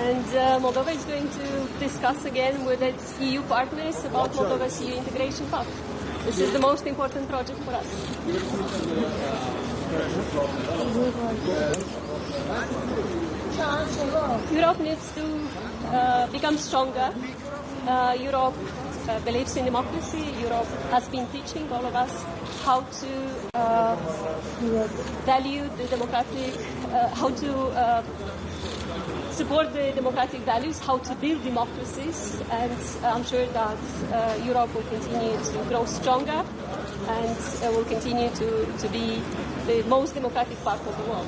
And Moldova is going to discuss again with its EU partners about Moldova's EU integration path. This is the most important project for us. Europe needs to become stronger. Europe believes in democracy. Europe has been teaching all of us how to value the democratic, how to support the democratic values, how to build democracies, and I'm sure that Europe will continue to grow stronger and will continue to be the most democratic part of the world.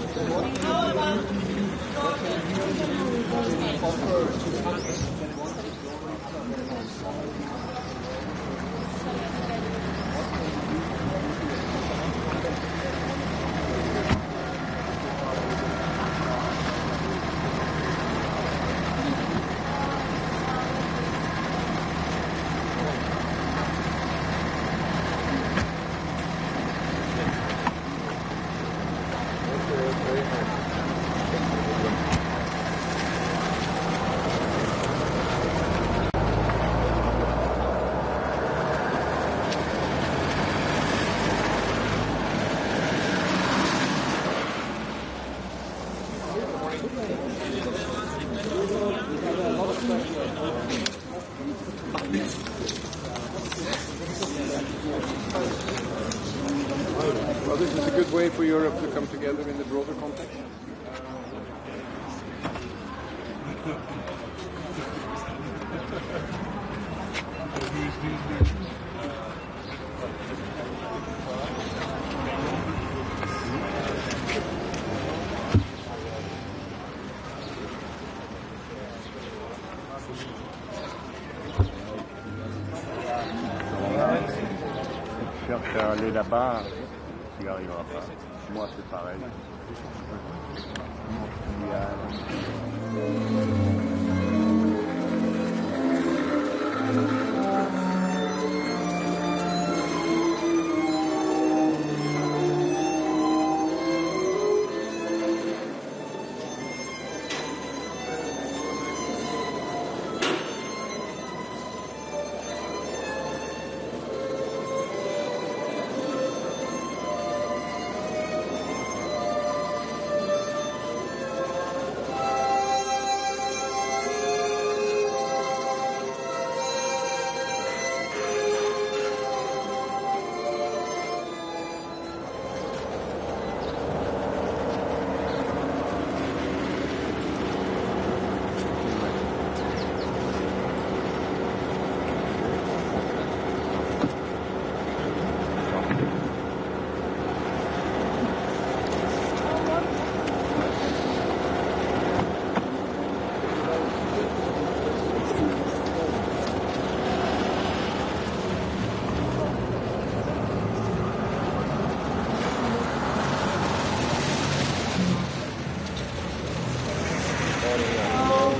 Well, this is a good way for Europe to come together in the broader context. Cherche à aller là-bas, tu n'y arriveras pas. Moi, c'est pareil.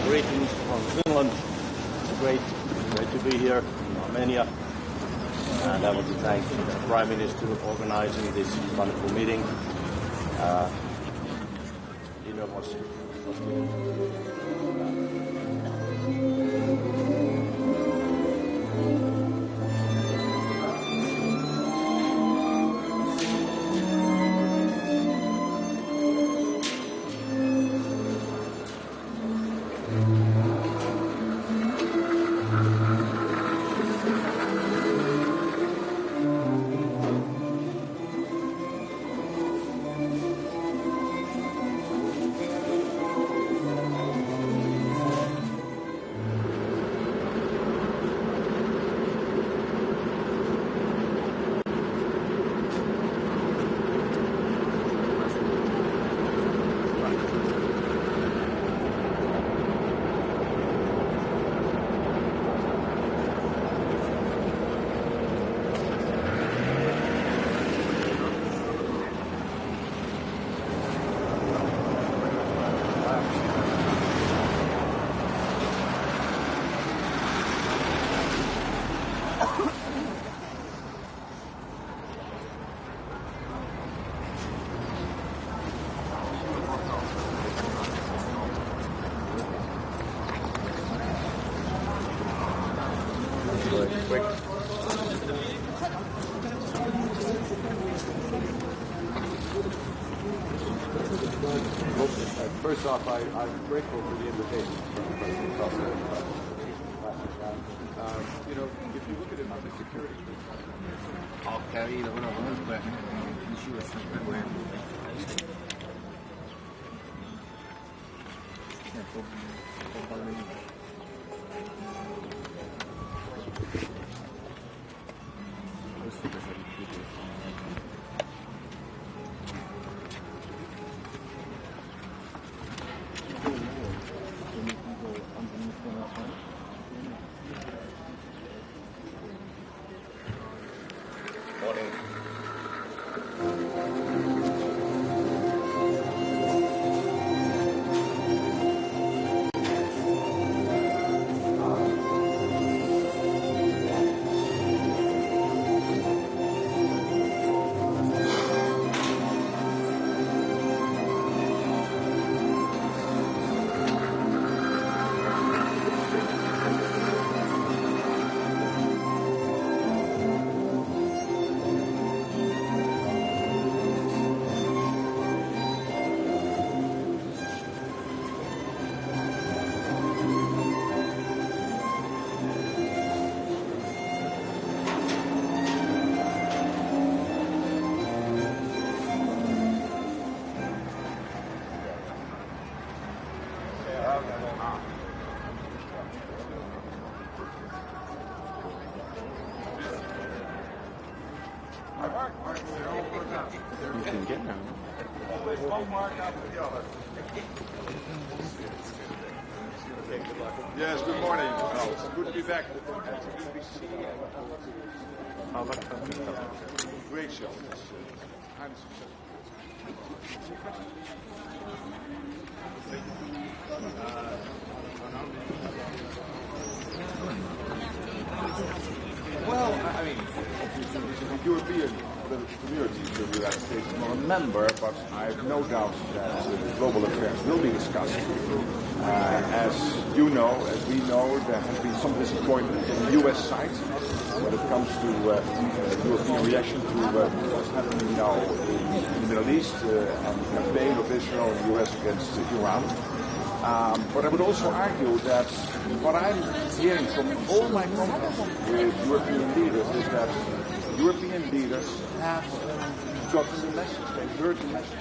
Greetings from Finland. It's great to be here in Armenia. And I want to thank the Prime Minister for organizing this wonderful meeting. Dinner was First off, I'm grateful for the invitation from President Trump. You know, if you look at it from the security You can get now. Yes, good morning. Oh, it's good to be back. It's good to be seen. Great show. I'm Well, I mean, the European community of the United States is not a member, but I have no doubt that global affairs will be discussed. As you know, as we know, there has been some disappointment on the U.S. side when it comes to European reaction to what's happening now in the Middle East and the campaign of Israel and the U.S. against Iran. But I would also argue that what I'm hearing from all my contacts with European leaders is that European leaders have gotten the message, they've heard the message.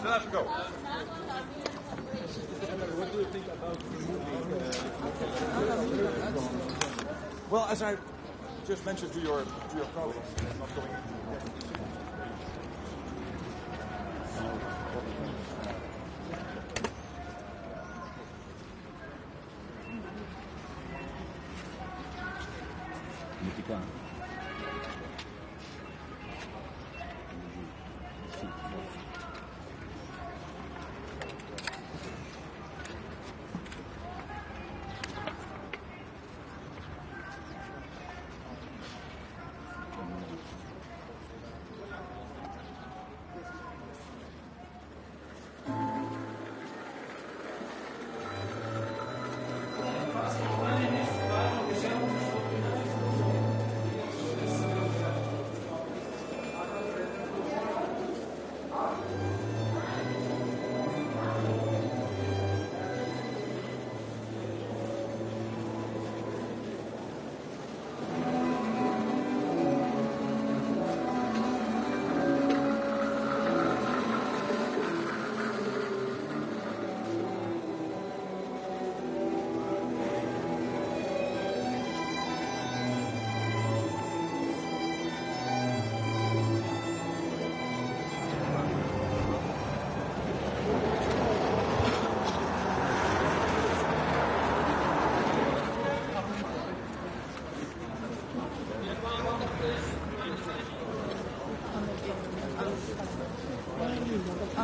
Let's go. What do you think about removing? Well, as I just mentioned to your colleagues, not going into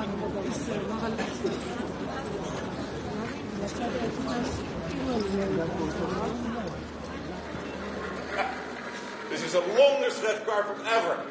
This is the longest red carpet ever.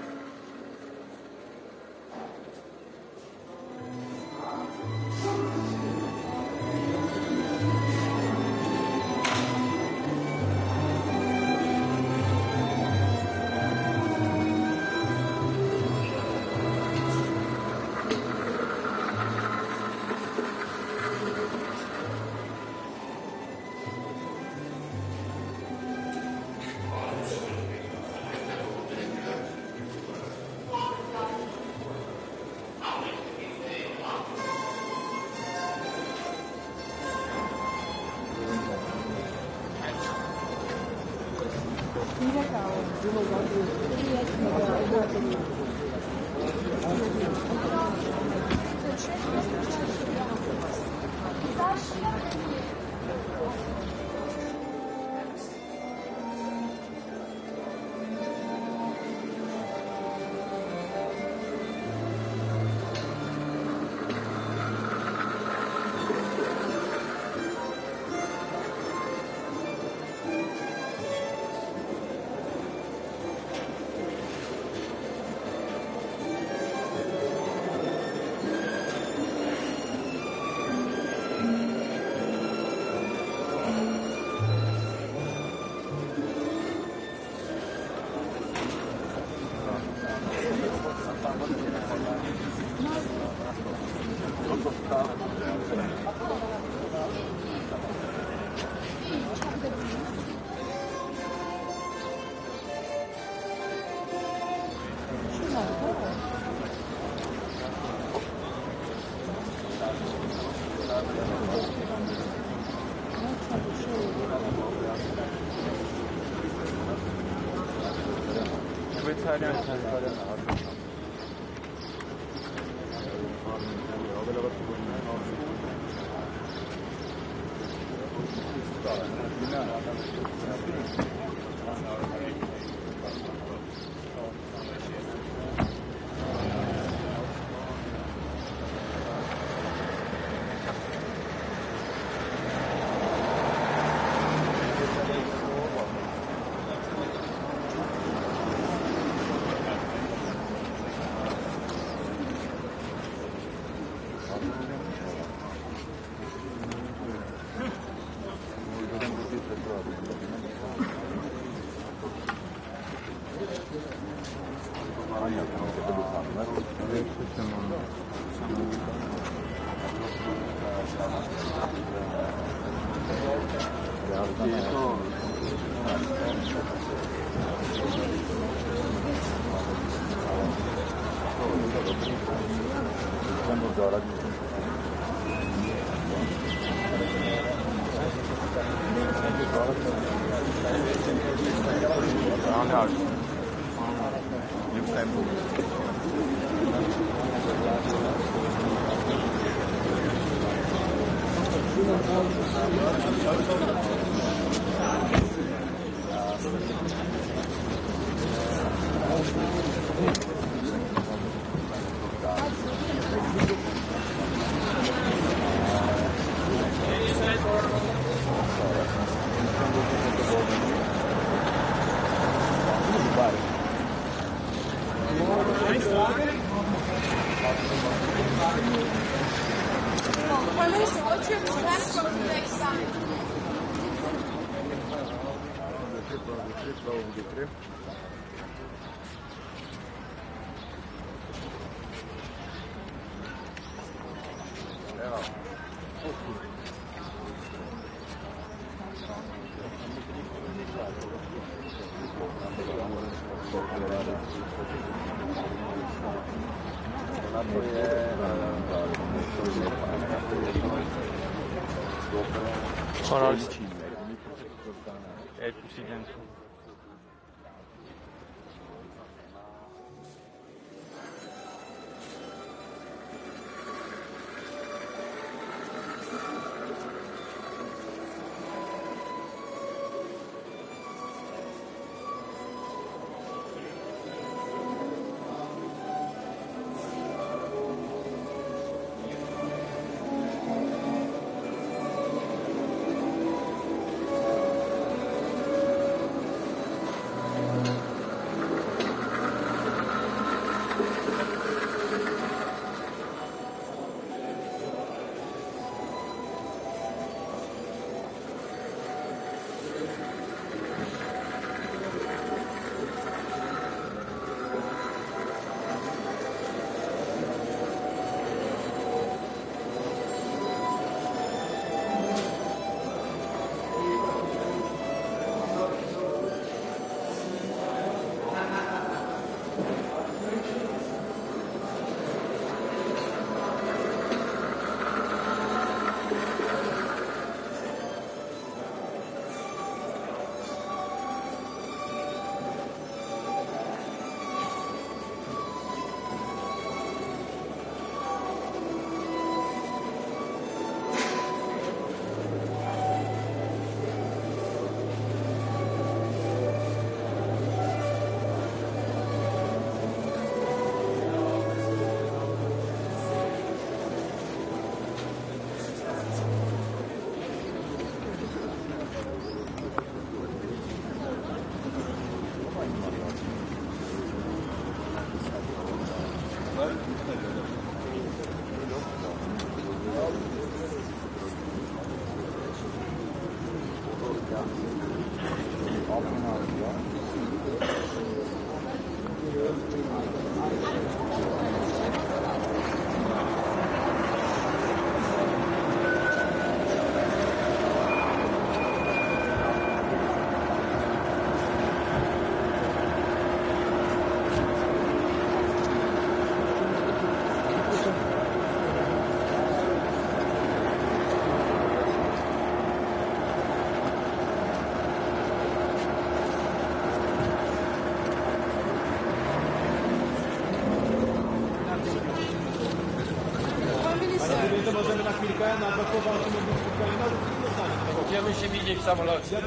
Będziemy się widzieć w samolocie.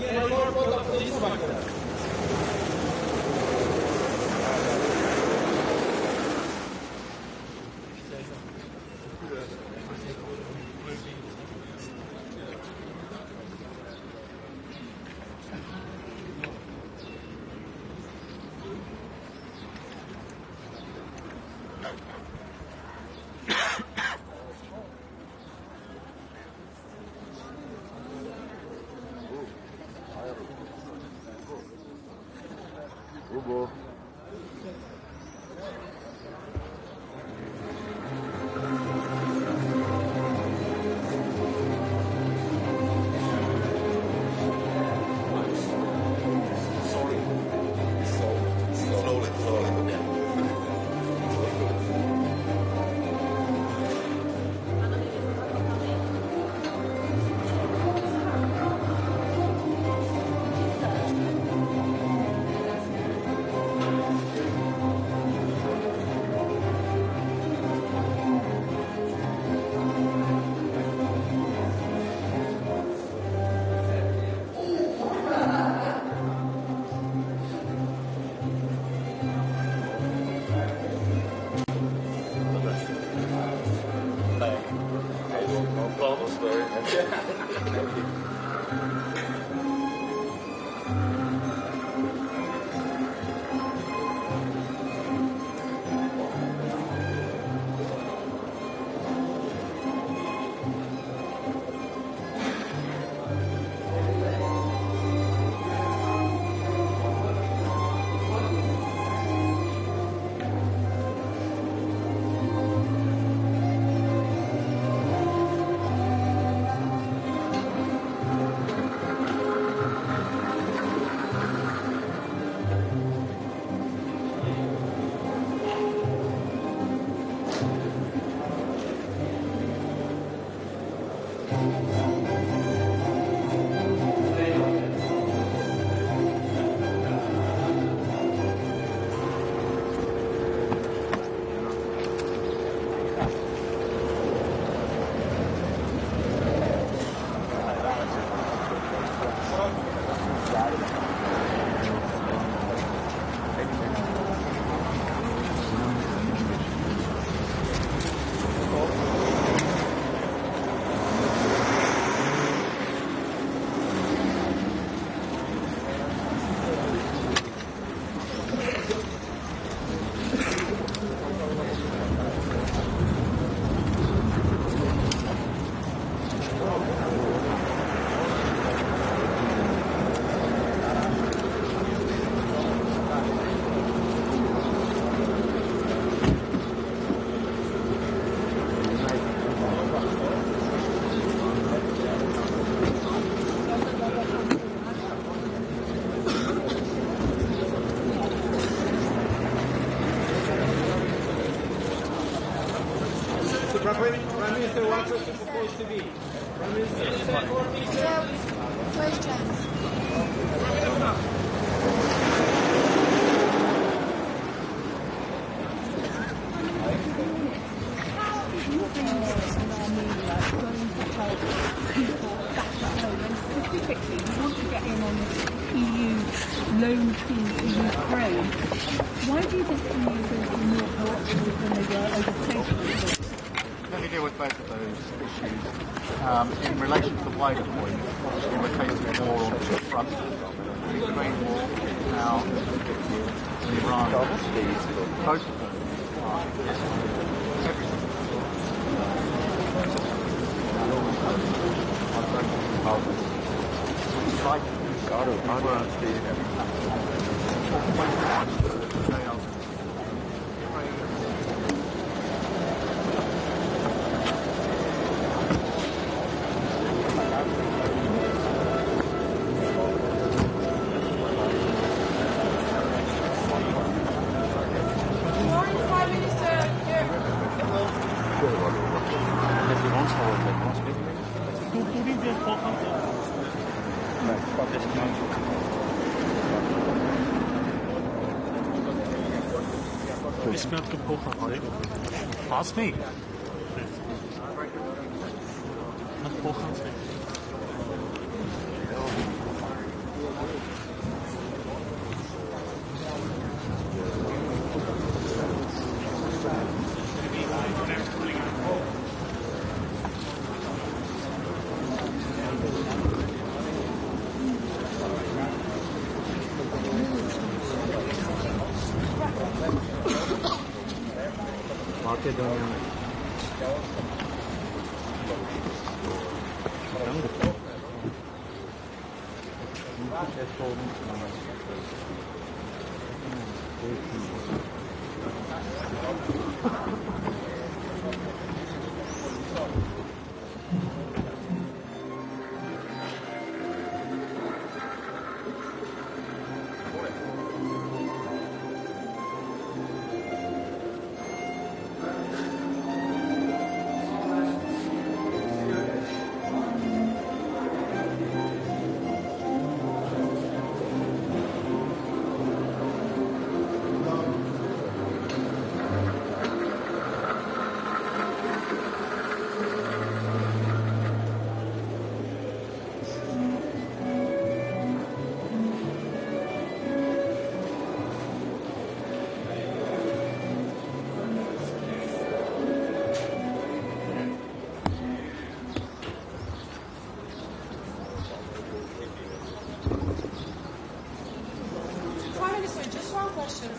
Prime Minister wants us to propose to be. Prime Minister, where's James? Specifically, we want to get in on EU loan schemes to Ukraine. Why do you think the EU is going to be more proactive than they were over social? Let me deal with both of those issues. In relation to the wider point, in the case of war on two fronts, the Ukraine war now and Iran, both of them are Ask me.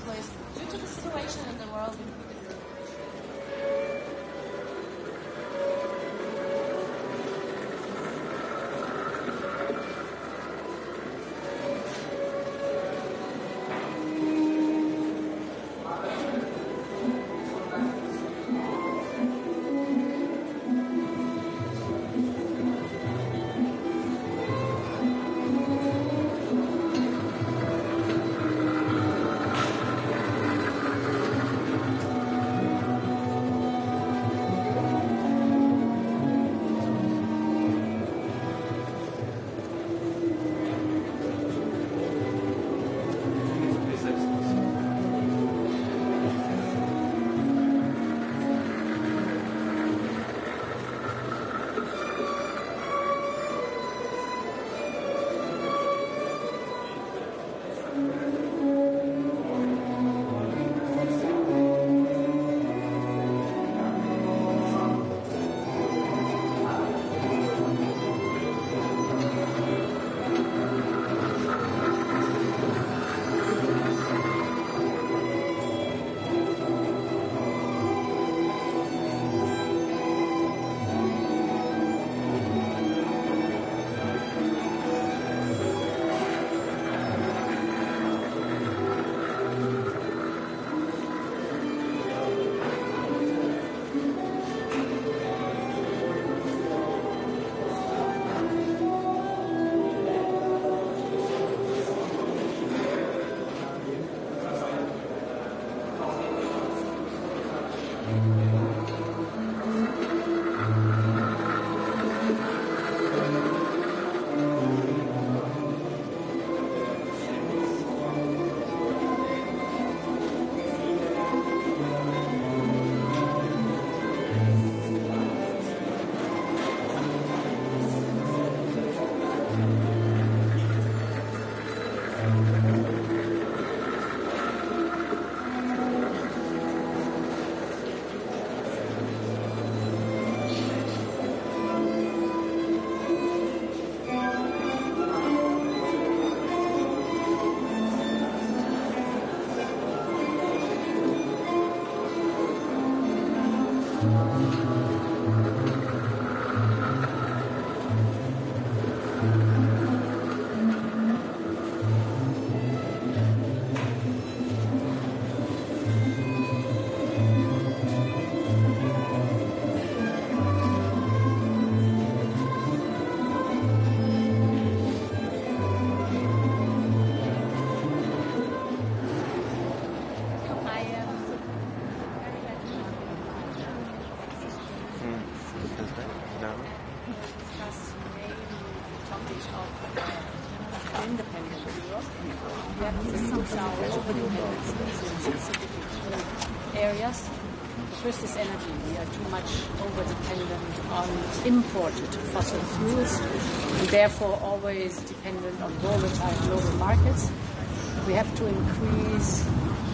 Please. Due to the situation in the world, of independent Europe, we have to reduce our overdependencies in specific areas. The first is energy. We are too much over-dependent on imported fossil fuels and therefore always dependent on volatile global markets. We have to increase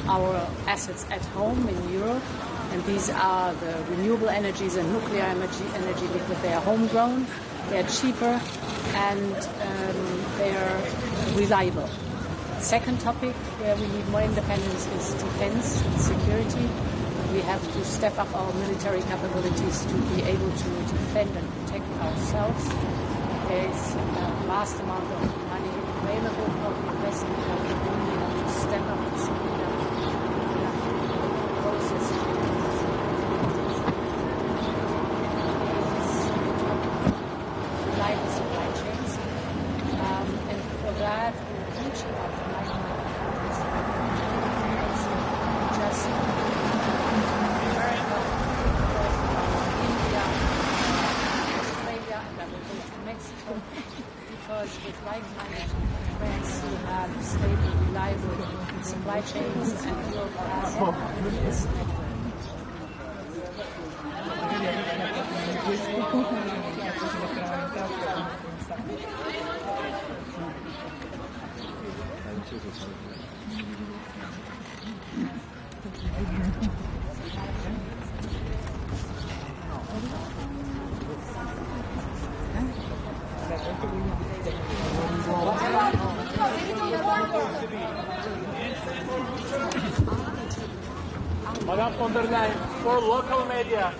our assets at home in Europe, and these are the renewable energies and nuclear energy because they are homegrown, they are cheaper, and they are reliable. Second topic where we need more independence is defense and security. We have to step up our military capabilities to be able to defend and protect ourselves. There is a vast amount of money available for the investment, but we really have to step up the speed up the process. Reliable supply chains. And for that, we're reaching out to like-minded countries. Just America, India, Australia, and I will go to Mexico, because with like-minded friends who have stable, reliable supply chains and Europe has this network. Madame von der Leyen, for local media,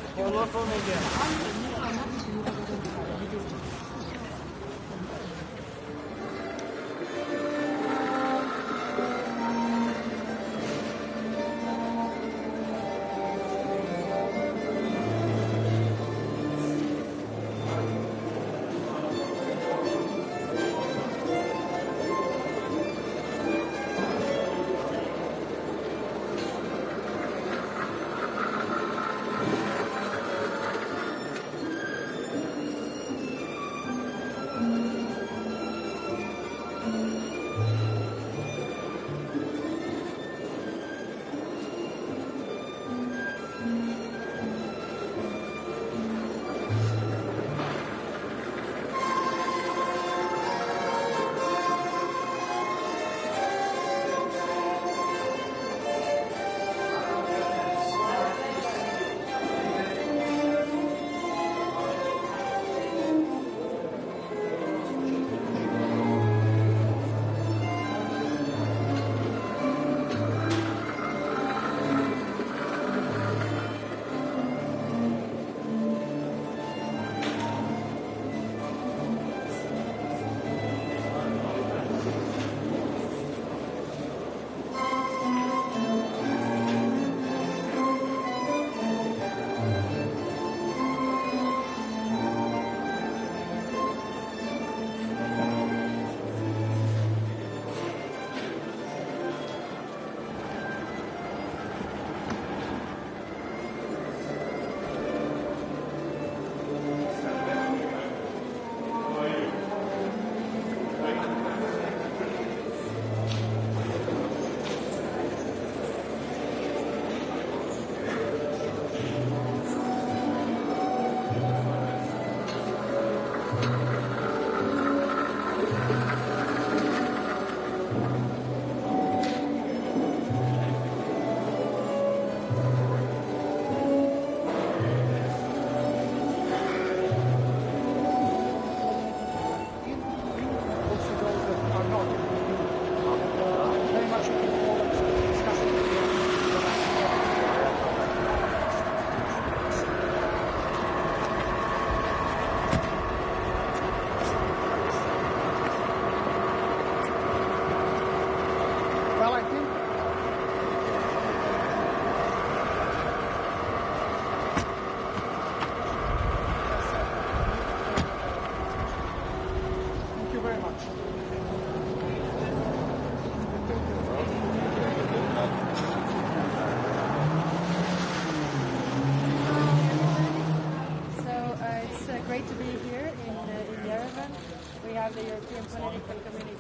have the European political community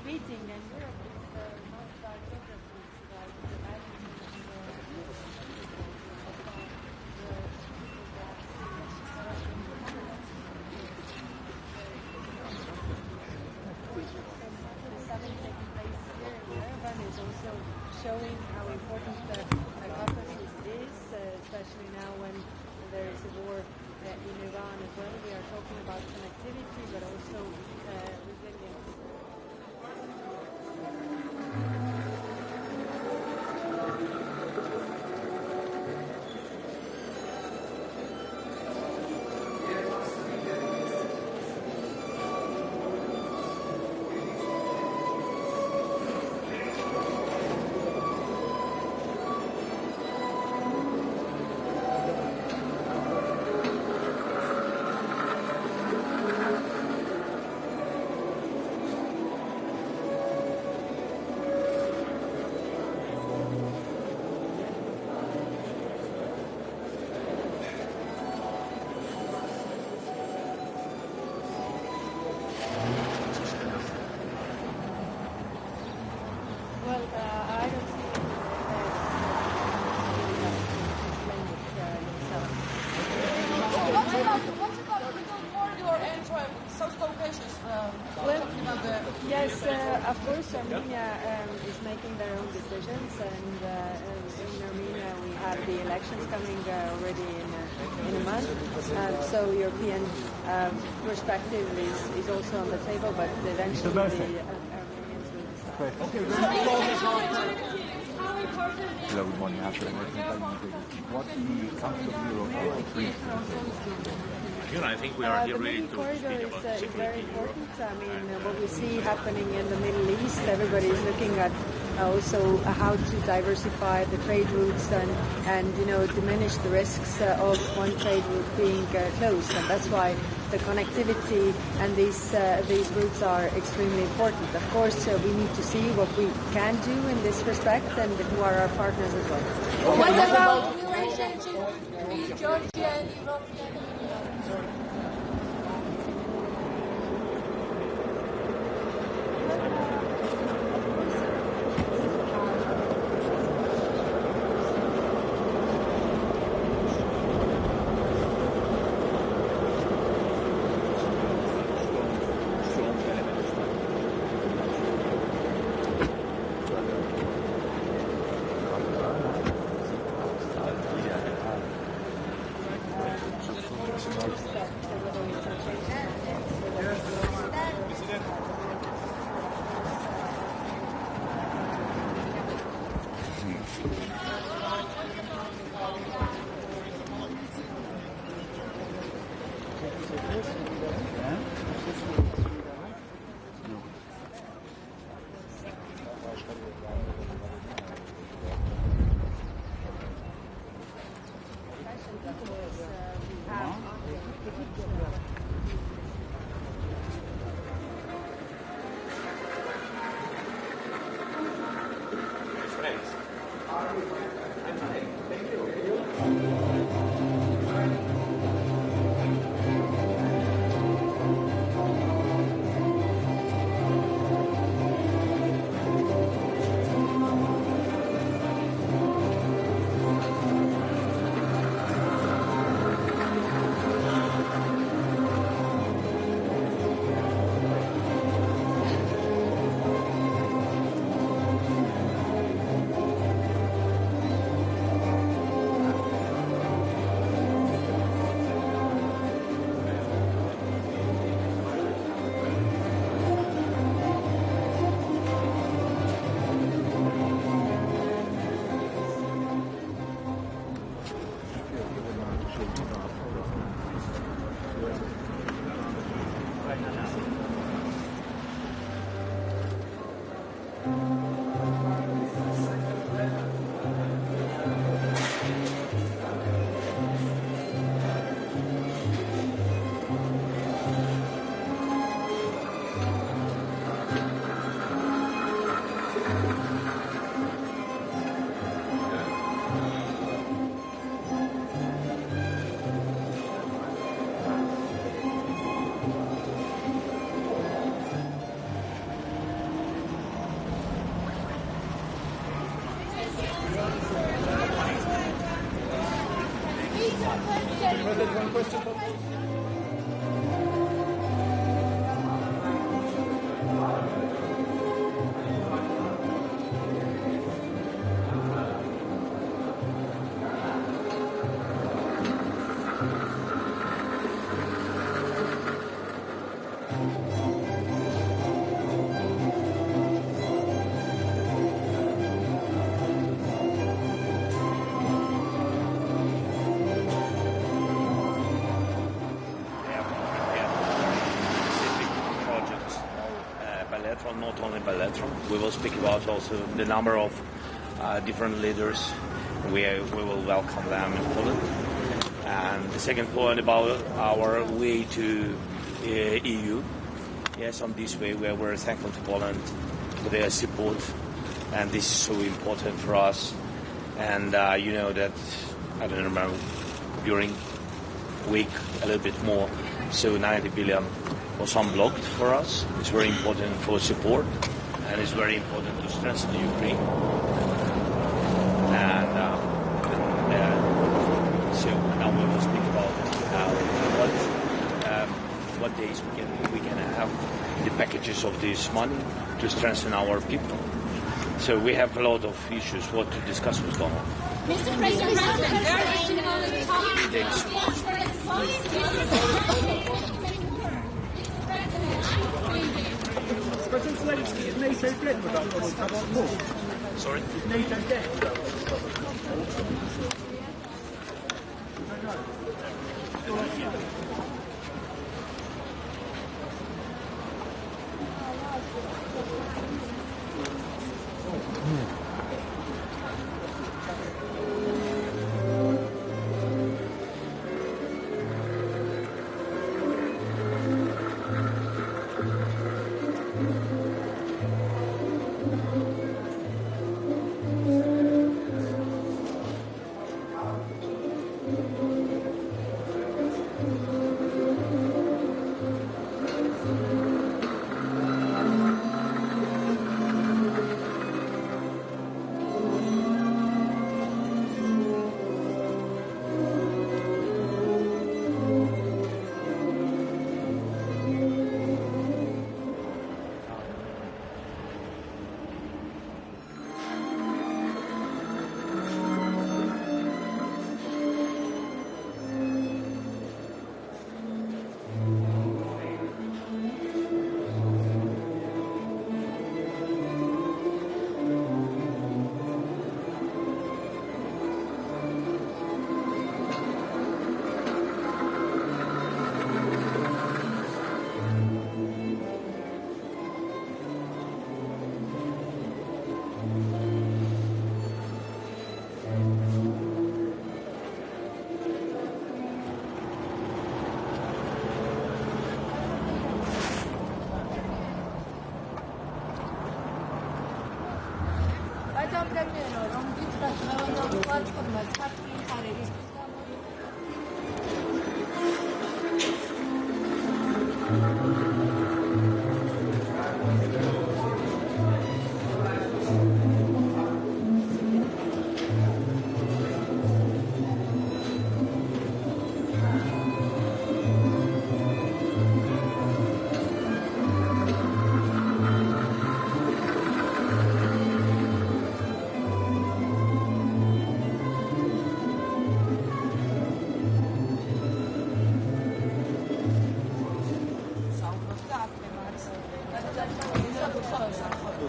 meeting, and Europe is not about geography, it's about the values the summit taking place here in Yerevan is also showing how important the Caucasus is, especially now when there is a war in Iran as well. We are talking about connectivity, but also resilience. Well, I don't see What about middle corridor and South Caucasus? Yes, of course, Armenia is making their own decisions, and in Armenia we have the elections coming already in a month. So European perspective is also on the table, but eventually the Armenians will decide. Hello, good morning. What's the Council of Europe? I think we are here The really main to corridor speak about is very security in Europe. important. I mean, what we see happening in the Middle East, everybody is looking at also how to diversify the trade routes and diminish the risks of one trade route being closed. And that's why the connectivity and these routes are extremely important. Of course, we need to see what we can do in this respect and who are our partners as well. What about relationship between Georgia and European Union? one question. Not only bilateral. We will speak about also the number of different leaders. We will welcome them in Poland. And the second point about our way to EU. Yes, on this way we are very thankful to Poland for their support, and this is so important for us. And you know that, I don't remember, during week a little bit more, so 90 billion was unblocked for us. It's very important for support, and it's very important to strengthen Ukraine. And so now we will speak about what days we can have the packages of this money to strengthen our people. So we have a lot of issues what to discuss with Donald. Mr. President, President Zelensky, is NATO dead without Donald Trump's support? Sorry? Is NATO dead without Donald Trump's support?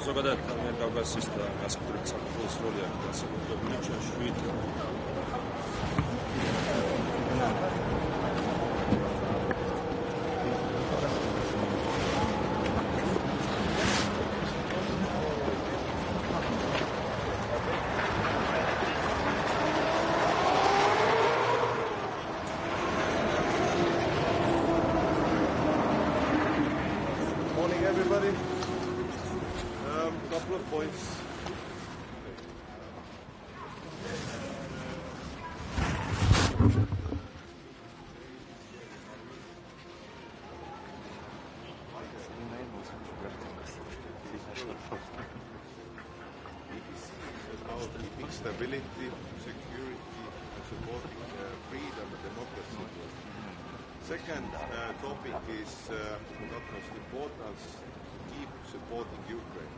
ზოგადად ამიერკავკასიის და გასაგრილ საქართველოს როლი აქ განსაკუთრებული ჩვენშვით Morning, everybody. Couple of points. Stability, security, and supporting freedom and democracy. Second topic is not most important, keep supporting Ukraine.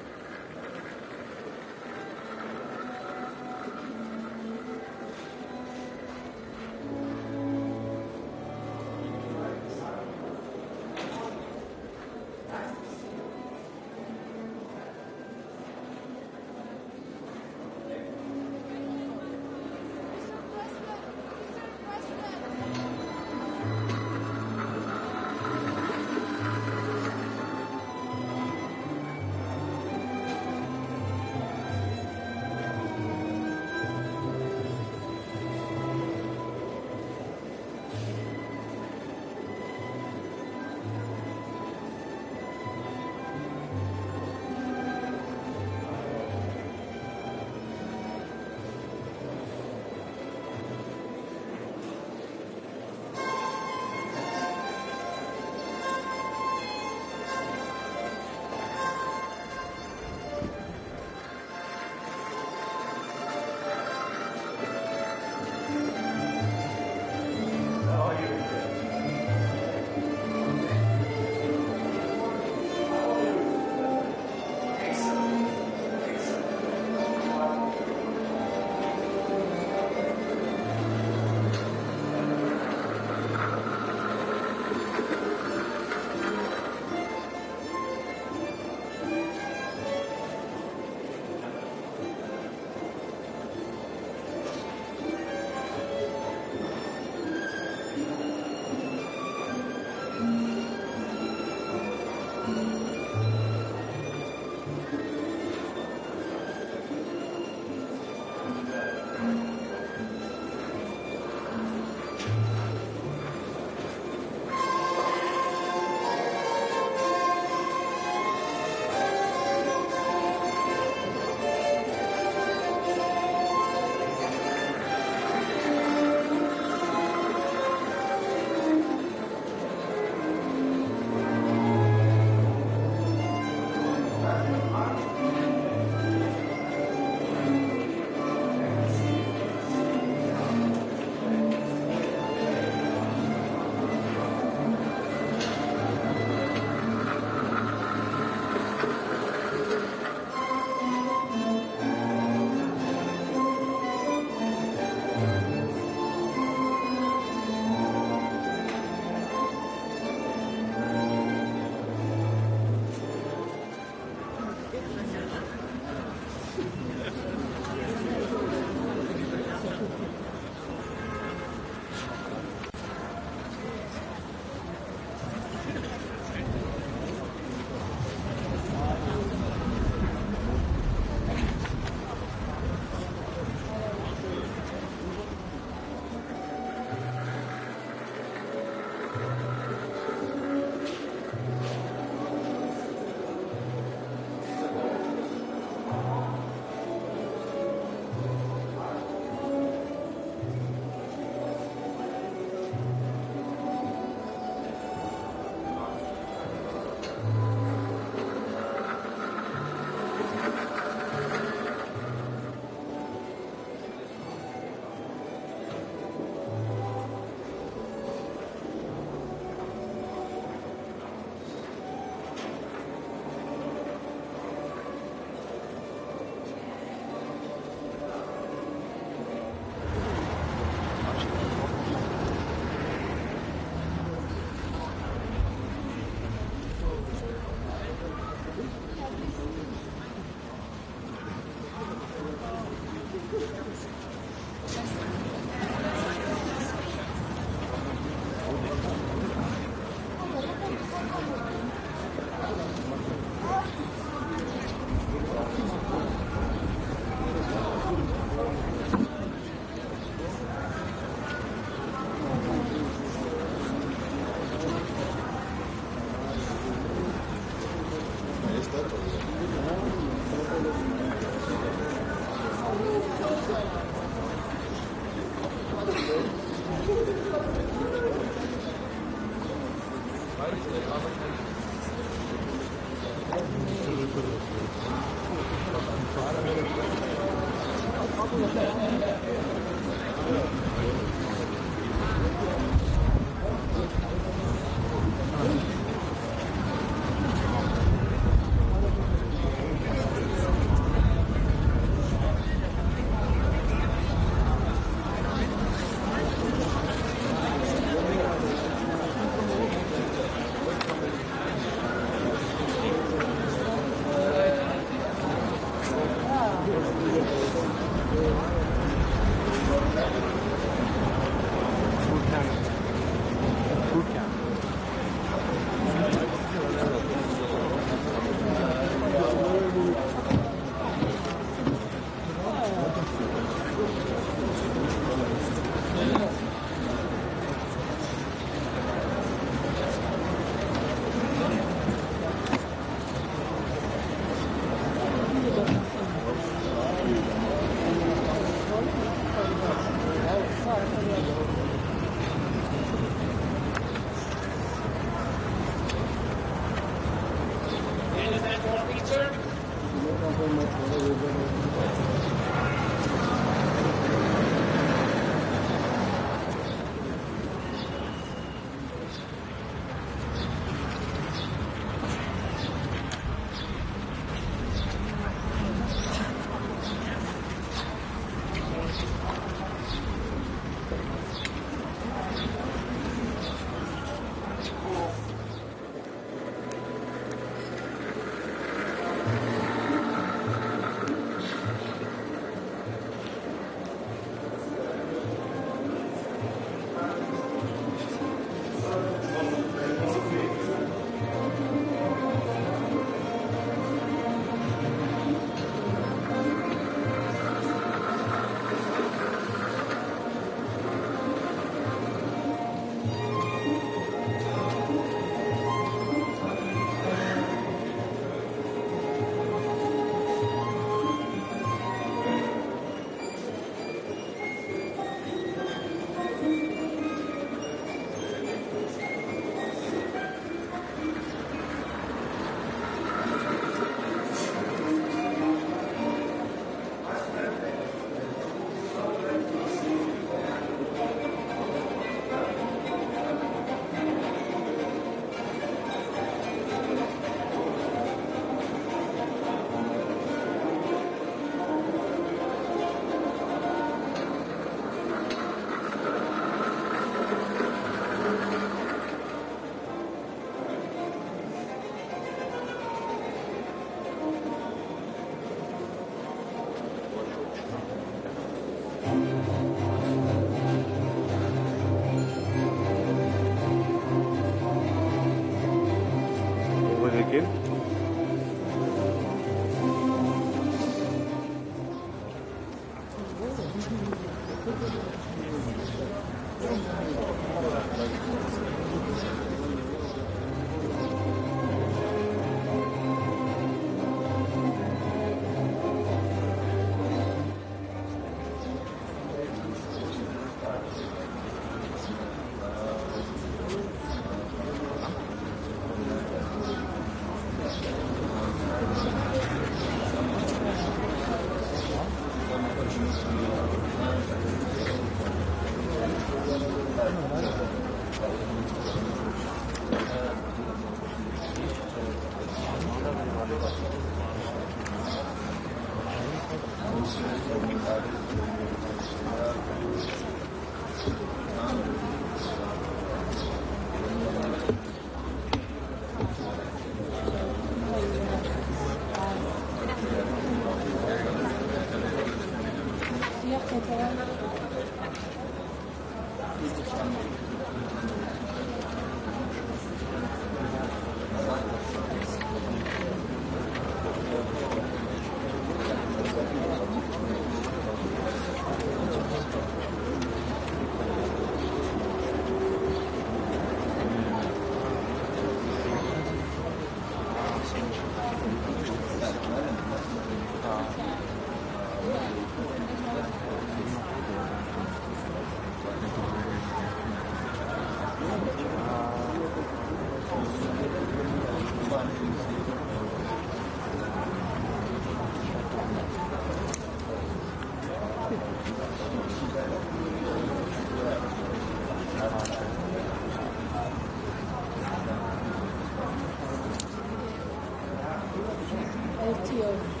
quality of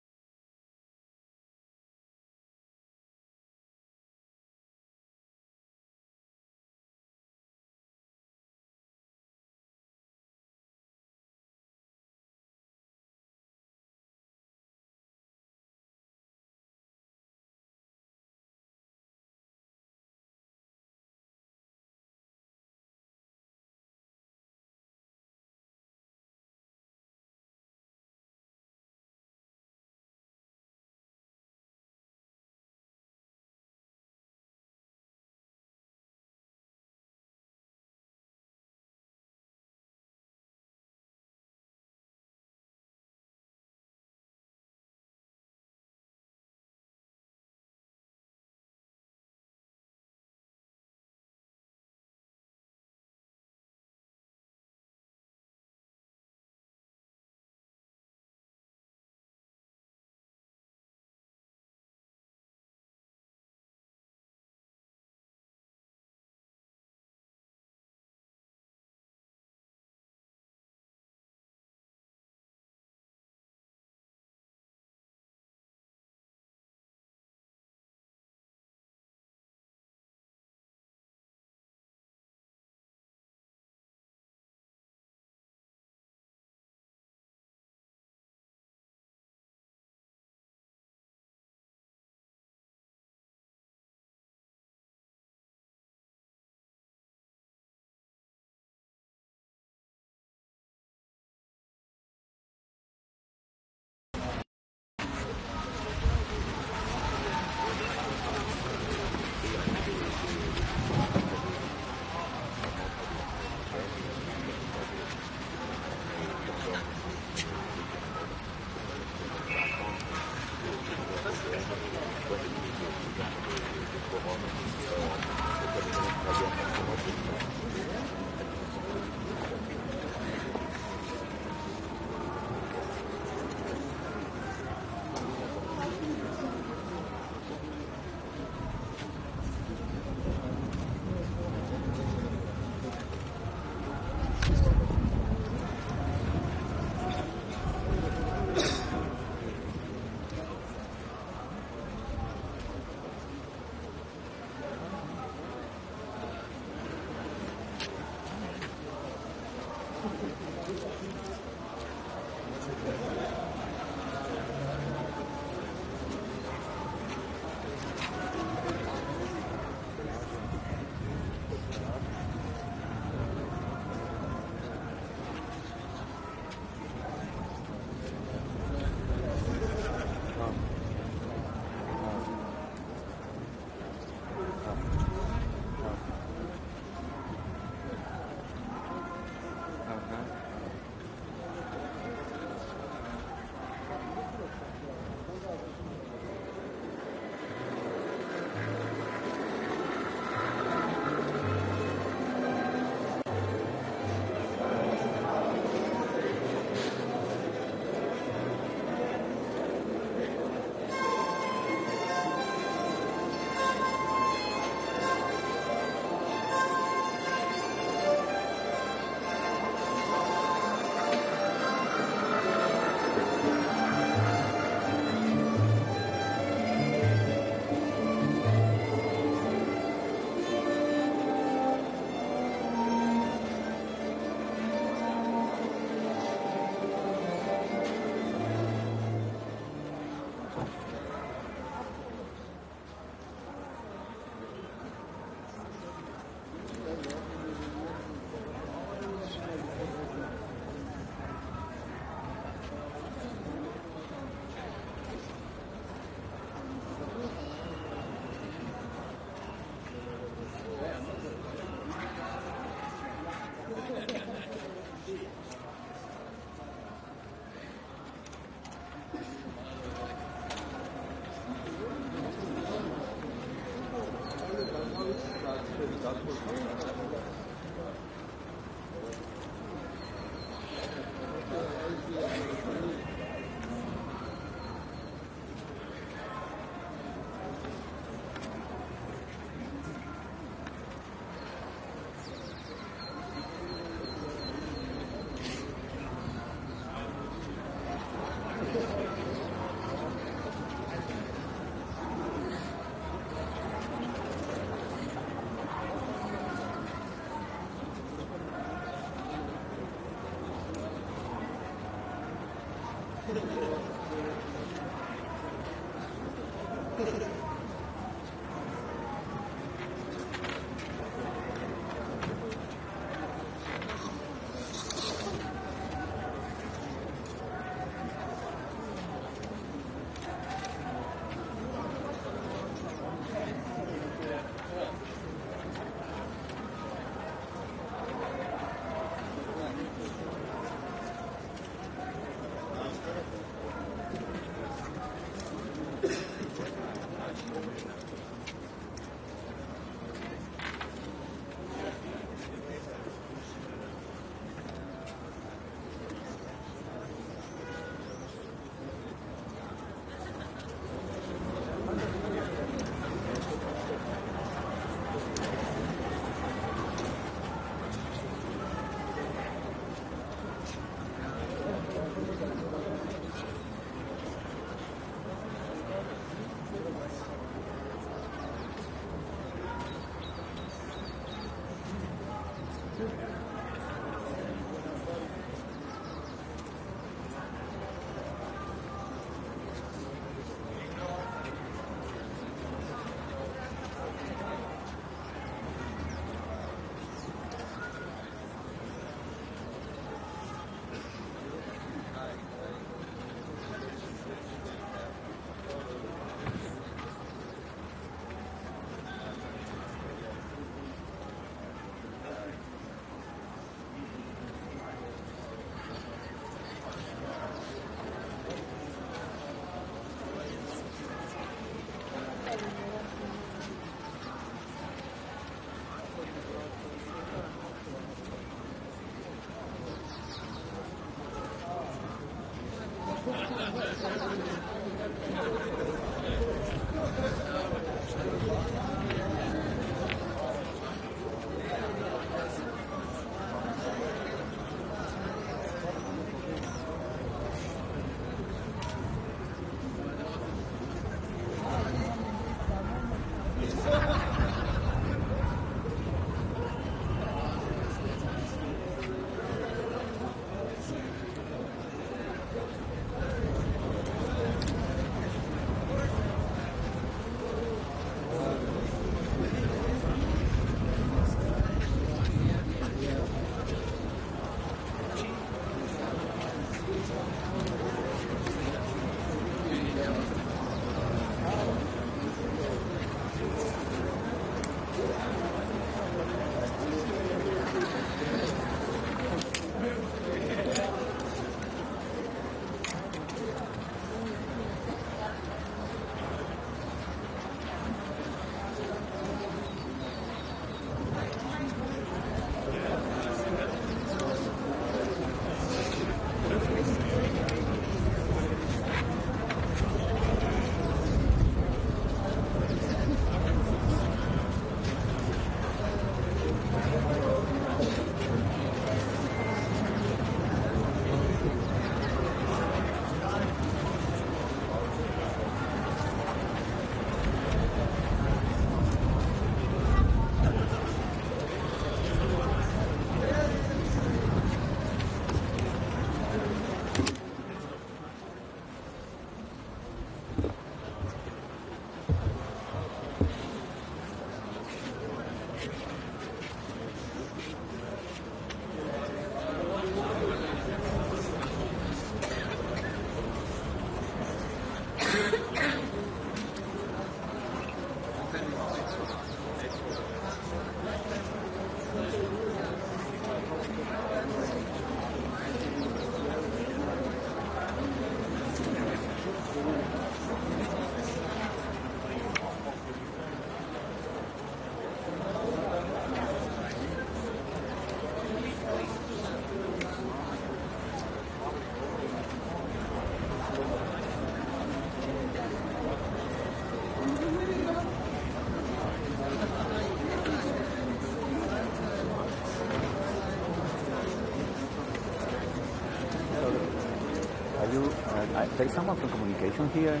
There is someone from communication here,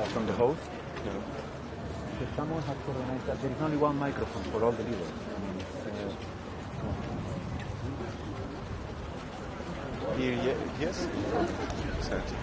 from the host. Because someone has to organize that. There is only one microphone for all the leaders. I mean, Yes. Exactly.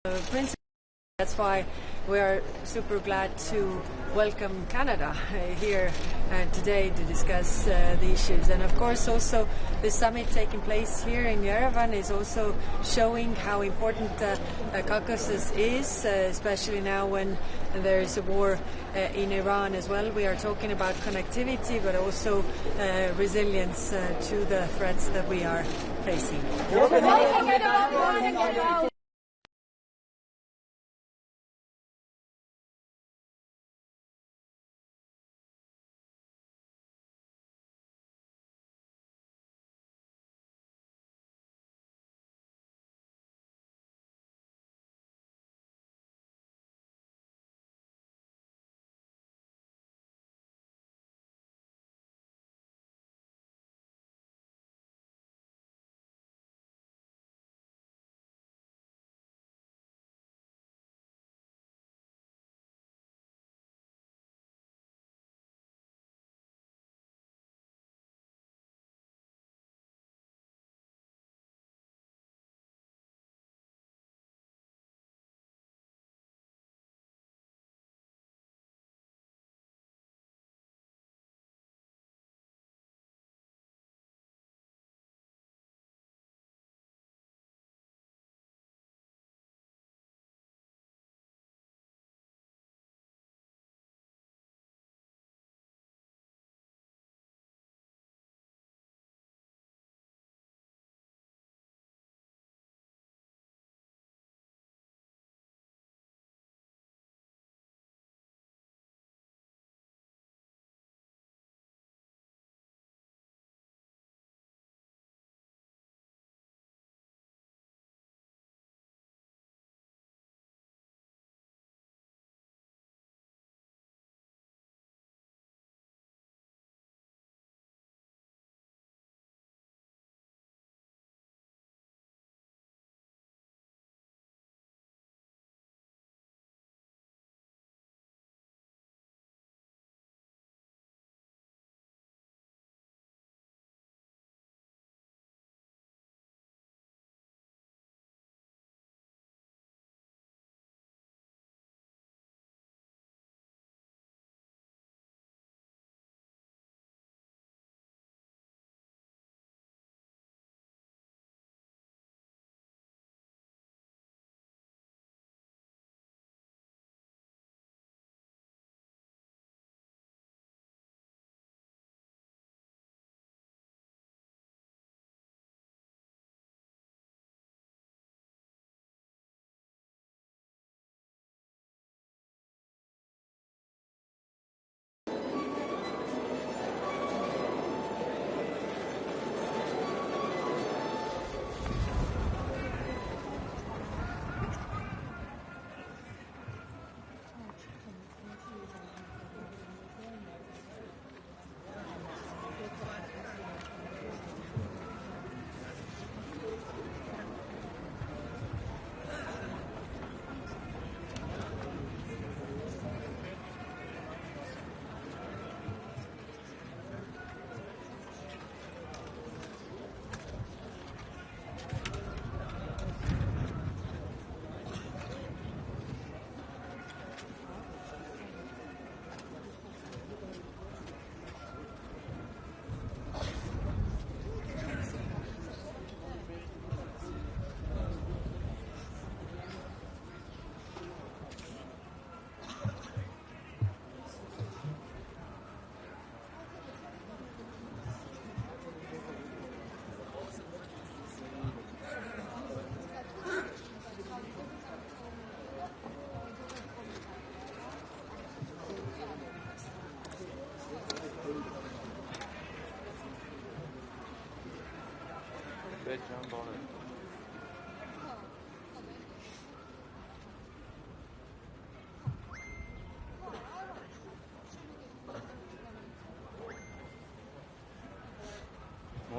Principle. That's why we are super glad to welcome Canada here today to discuss the issues. And of course also the summit taking place here in Yerevan is also showing how important Caucasus is, especially now when there is a war in Iran as well. We are talking about connectivity but also resilience to the threats that we are facing.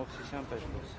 Oxygen peşmez.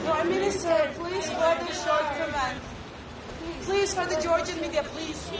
Prime Minister, please further short comment. Please, for the Georgian media, please.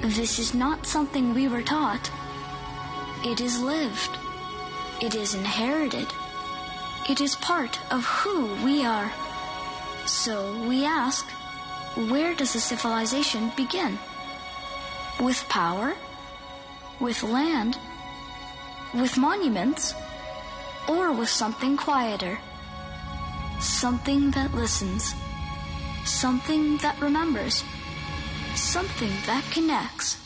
This is not something we were taught. It is lived. It is inherited. It is part of who we are. So we ask, where does a civilization begin? With power? With land? With monuments? Or with something quieter? Something that listens. Something that remembers. Something that connects.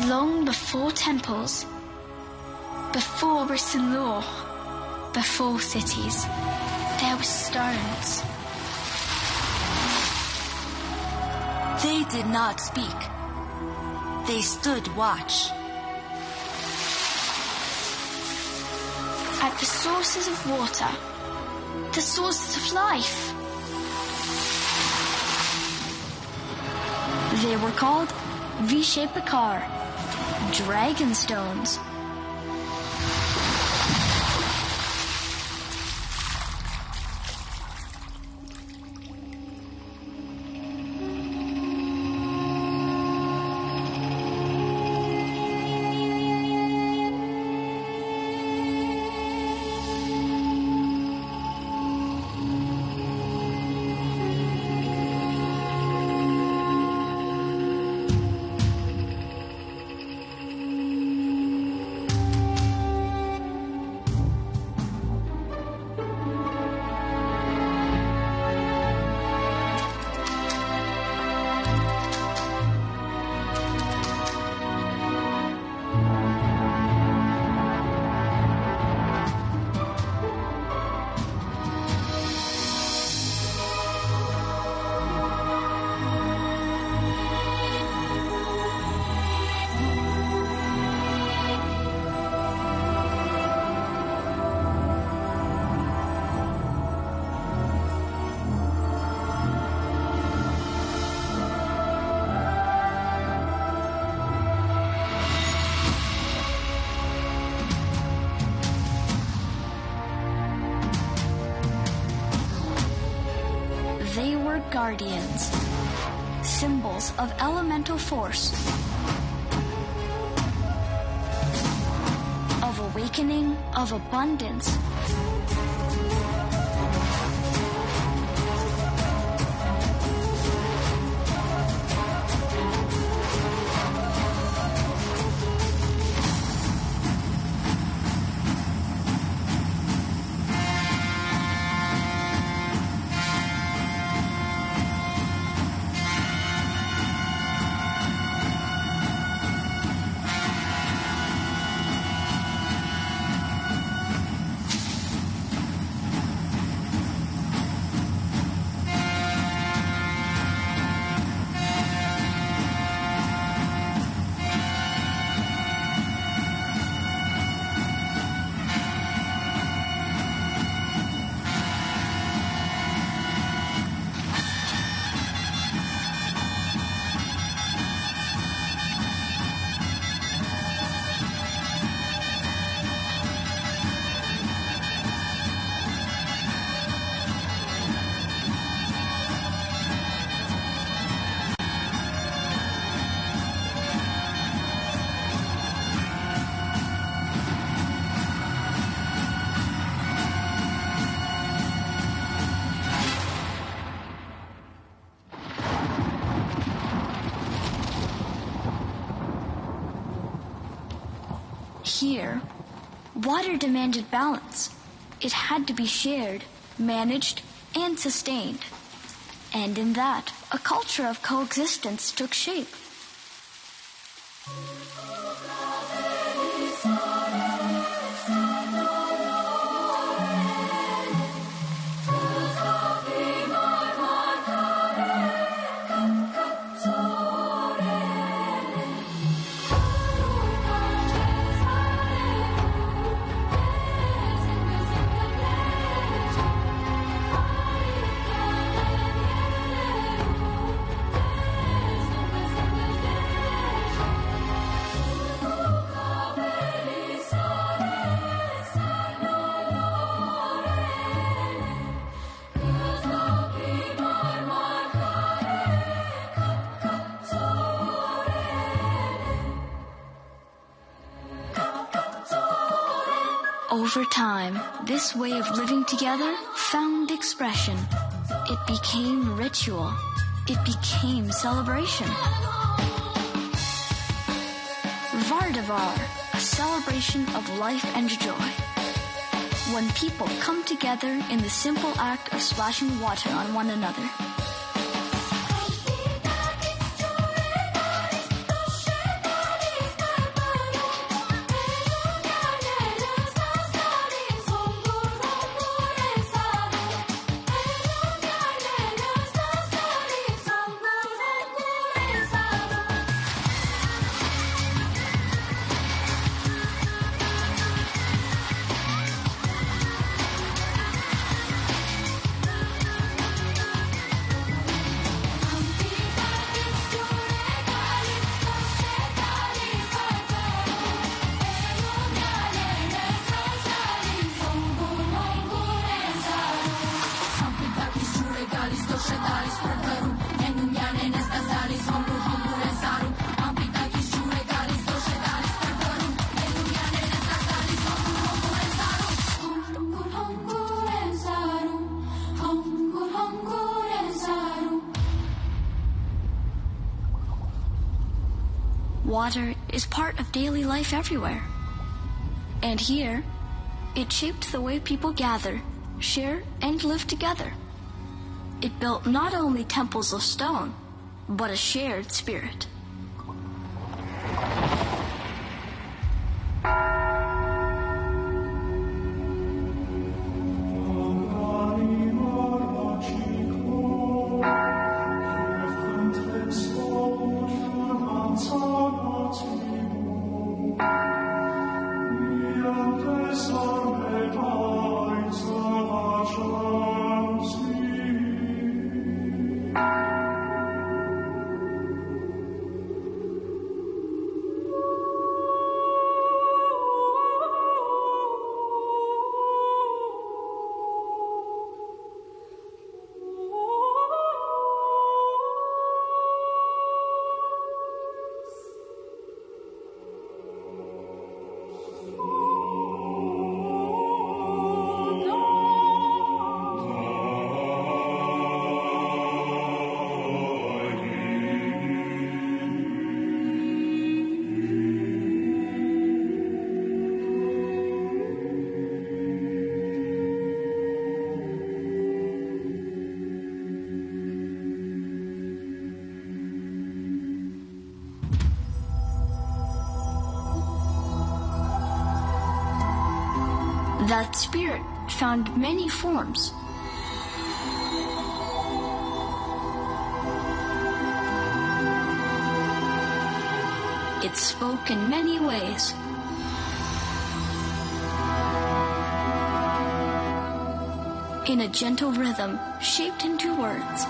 Long before temples, before written law, before cities, there were stones. They did not speak. They stood watch. At the sources of water, the sources of life. They were called Vishepakar, dragon stones. They were guardians, symbols of elemental force, of awakening, of abundance. Here, water demanded balance. It had to be shared, managed, and sustained. And in that, a culture of coexistence took shape. Over time, this way of living together found expression. It became ritual. It became celebration. Vardavar, a celebration of life and joy. When people come together in the simple act of splashing water on one another. Water is part of daily life everywhere. And here, it shaped the way people gather, share, and live together. It built not only temples of stone, but a shared spirit. That spirit found many forms. It spoke in many ways. In a gentle rhythm shaped into words.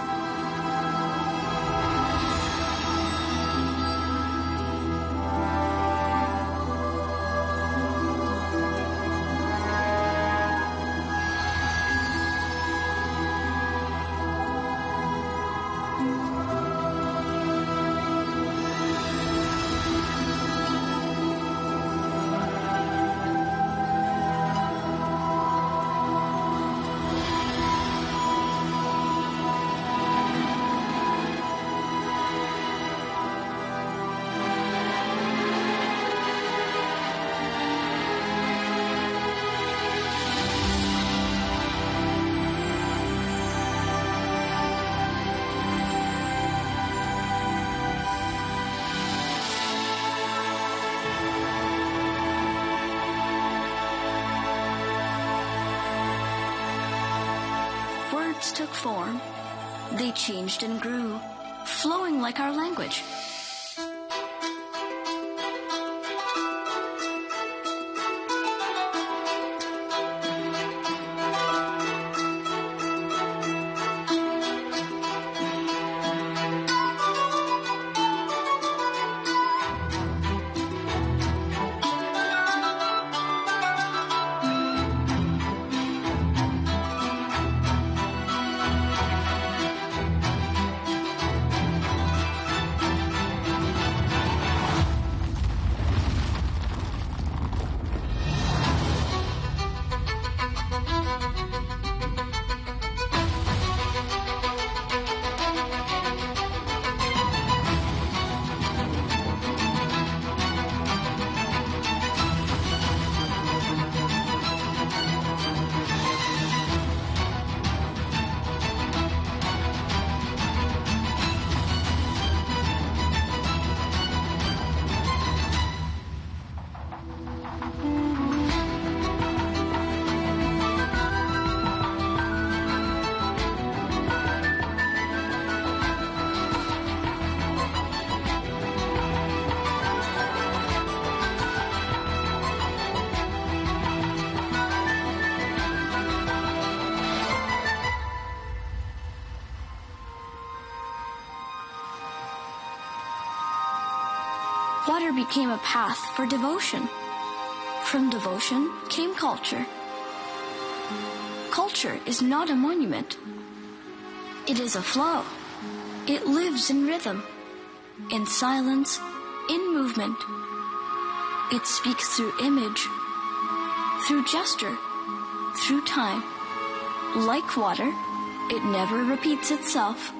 Took form, they changed and grew, flowing like our language. Water became a path for devotion. From devotion came culture. Culture is not a monument. It is a flow. It lives in rhythm, in silence, in movement. It speaks through image, through gesture, through time. Like water, it never repeats itself.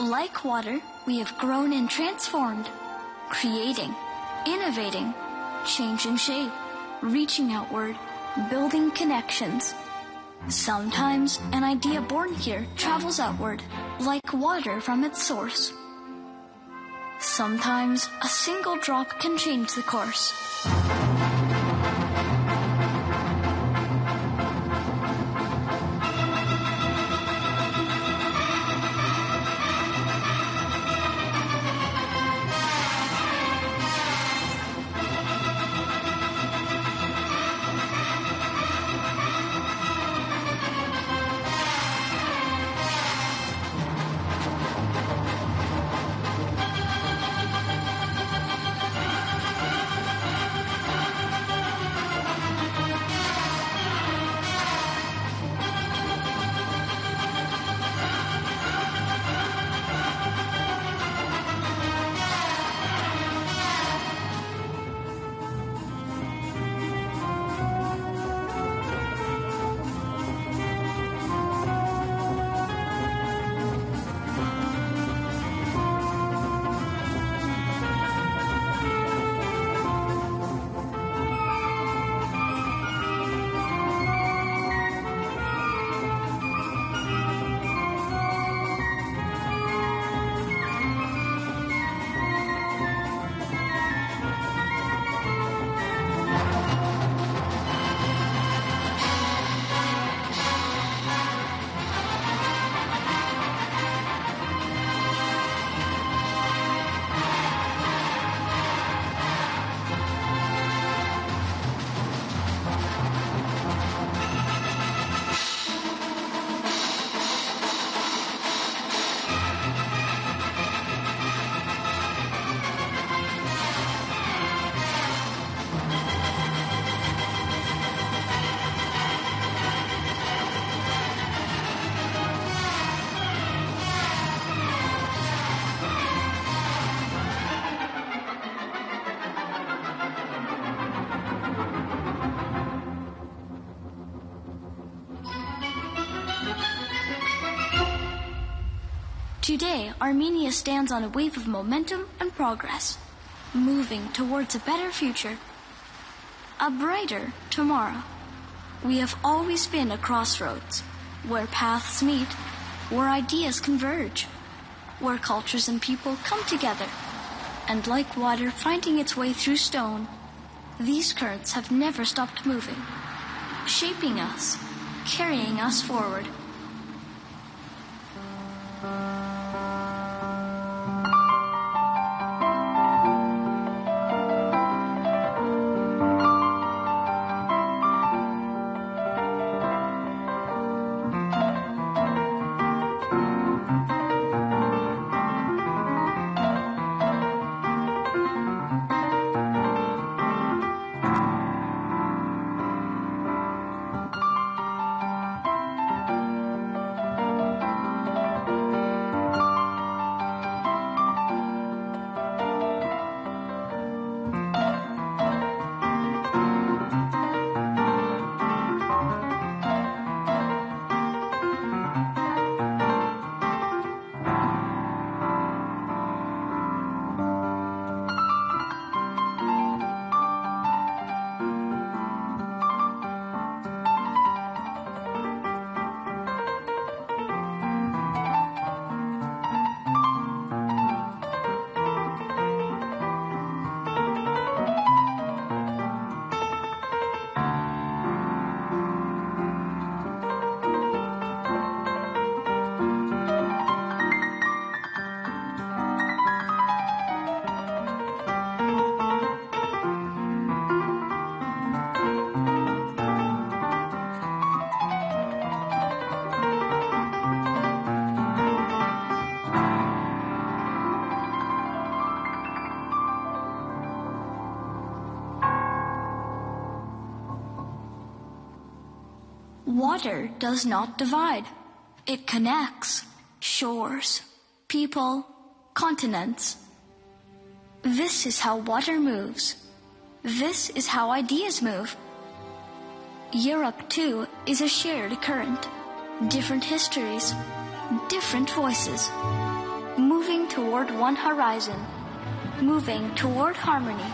Like water, we have grown and transformed, creating, innovating, changing shape, reaching outward, building connections. Sometimes an idea born here travels outward, like water from its source. Sometimes a single drop can change the course. Today, Armenia stands on a wave of momentum and progress, moving towards a better future, a brighter tomorrow. We have always been a crossroads, where paths meet, where ideas converge, where cultures and people come together. And like water finding its way through stone, these currents have never stopped moving, shaping us, carrying us forward. Water does not divide. It connects shores, people, continents. This is how water moves. This is how ideas move. Europe, too, is a shared current. Different histories, different voices. Moving toward one horizon. Moving toward harmony.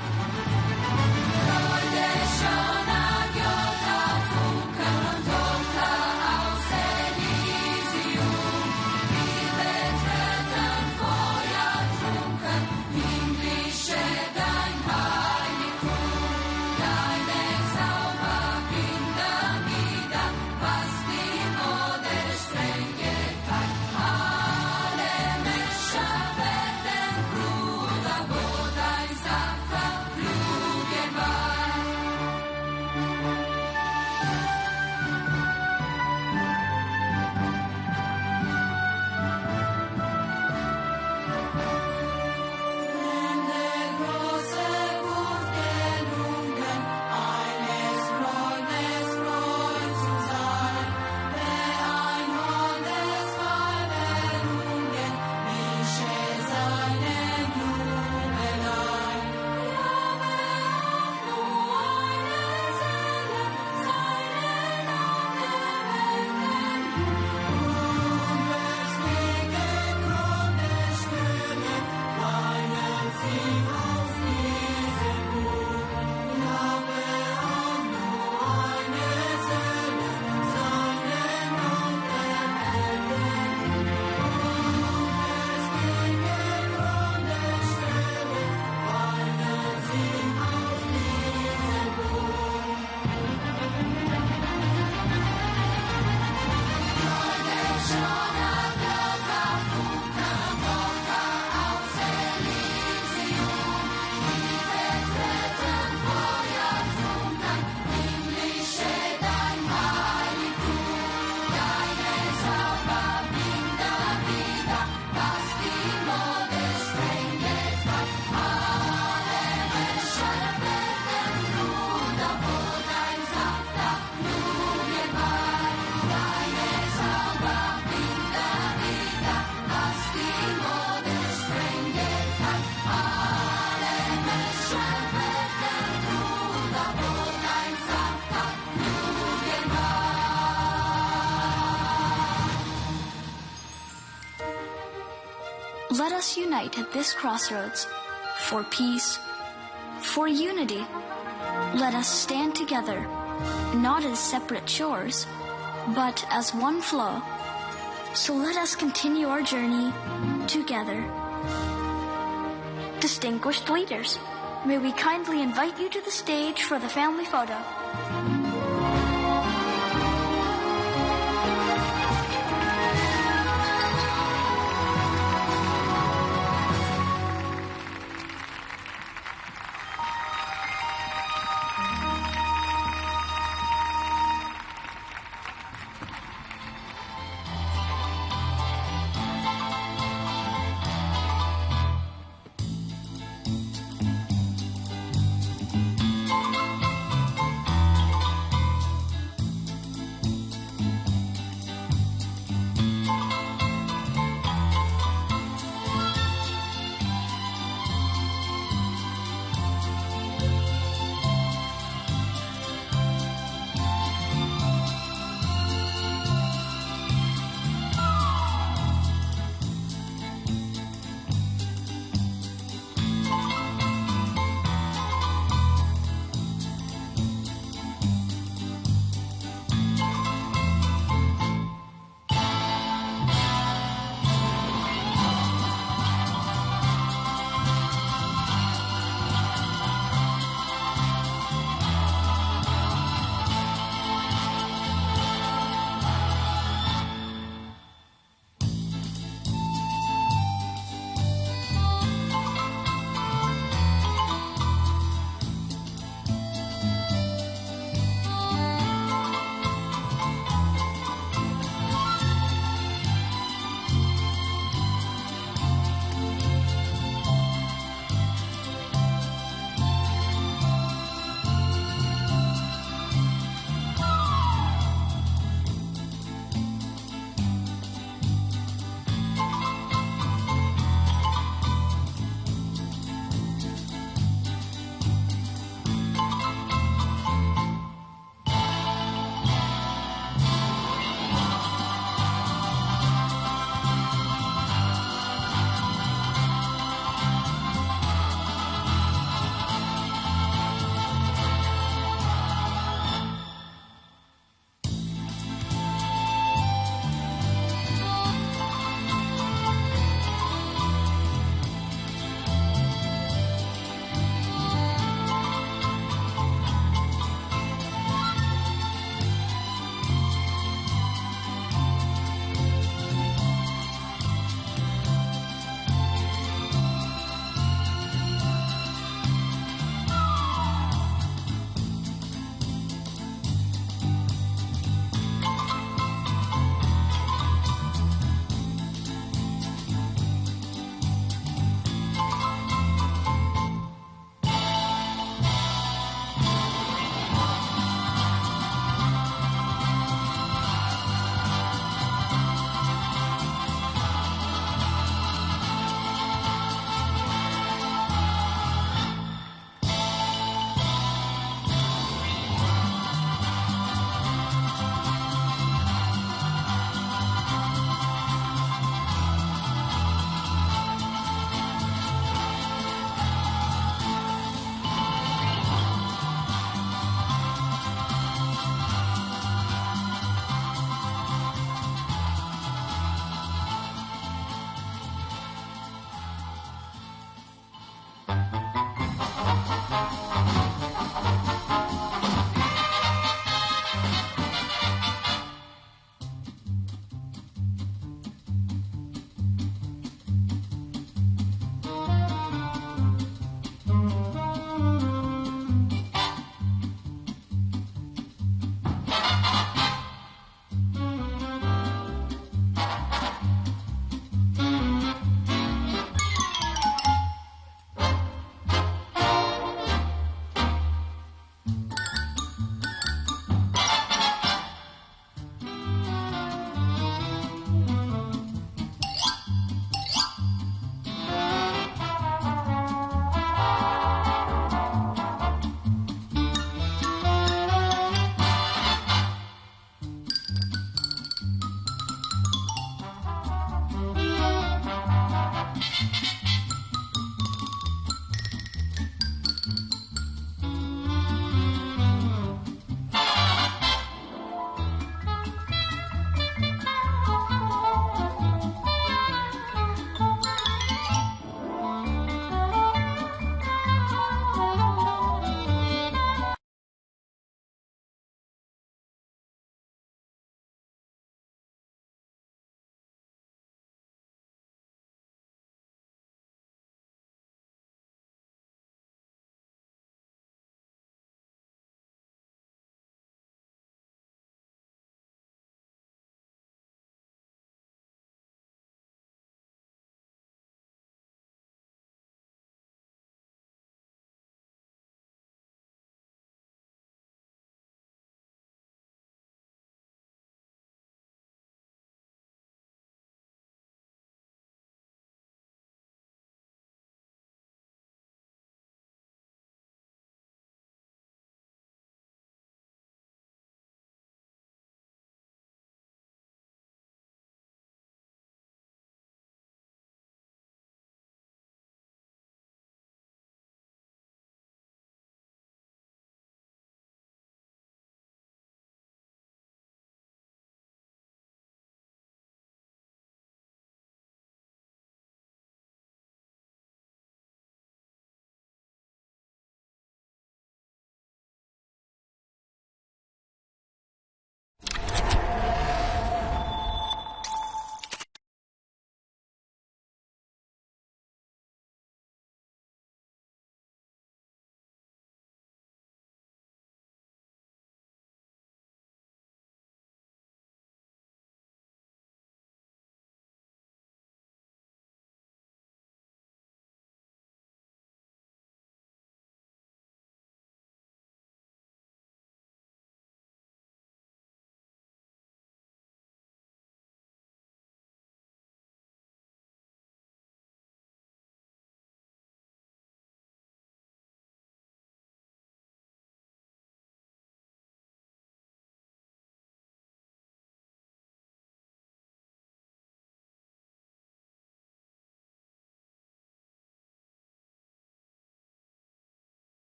Let us unite at this crossroads for peace, for unity. Let us stand together, not as separate shores, but as one flow. So let us continue our journey together. Distinguished leaders, may we kindly invite you to the stage for the family photo.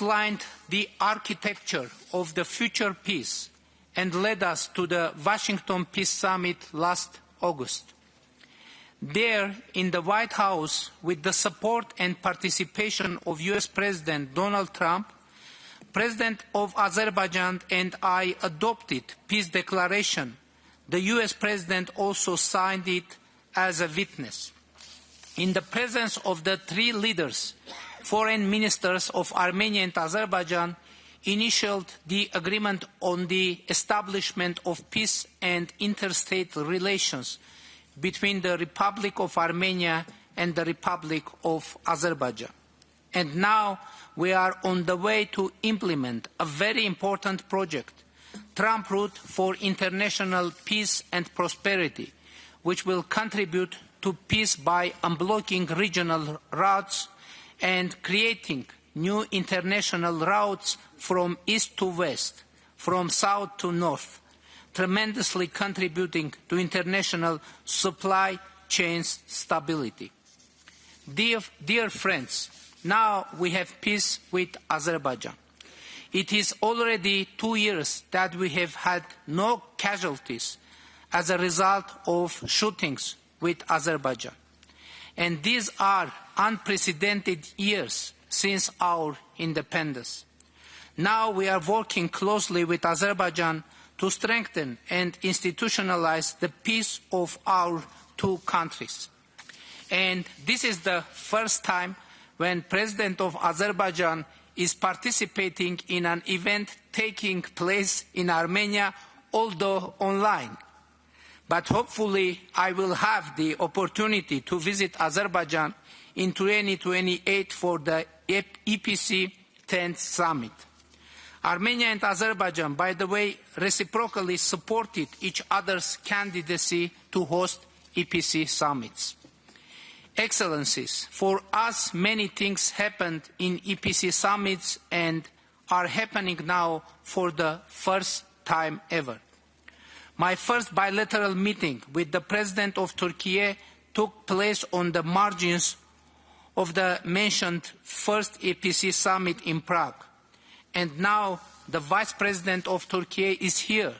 outlined the architecture of the future peace and led us to the Washington Peace Summit last August. There, in the White House, with the support and participation of US President Donald Trump, President of Azerbaijan and I adopted peace declaration. The US President also signed it as a witness. In the presence of the three leaders, foreign ministers of Armenia and Azerbaijan initialed the agreement on the establishment of peace and interstate relations between the Republic of Armenia and the Republic of Azerbaijan. And now we are on the way to implement a very important project, Trump Route for International Peace and Prosperity, which will contribute to peace by unblocking regional routes and creating new international routes from east to west, from south to north, tremendously contributing to international supply chain stability. Dear friends, now we have peace with Azerbaijan. It is already 2 years that we have had no casualties as a result of shootings with Azerbaijan. And these are unprecedented years since our independence. Now we are working closely with Azerbaijan to strengthen and institutionalize the peace of our two countries. And this is the first time when President of Azerbaijan is participating in an event taking place in Armenia, although online. But hopefully I will have the opportunity to visit Azerbaijan in 2028 for the EPC 10th summit. Armenia and Azerbaijan, by the way, reciprocally supported each other's candidacy to host EPC summits. Excellencies, for us many things happened in EPC summits and are happening now for the first time ever. My first bilateral meeting with the President of Turkey took place on the margins of the mentioned first EPC summit in Prague. And now the Vice President of Turkey is here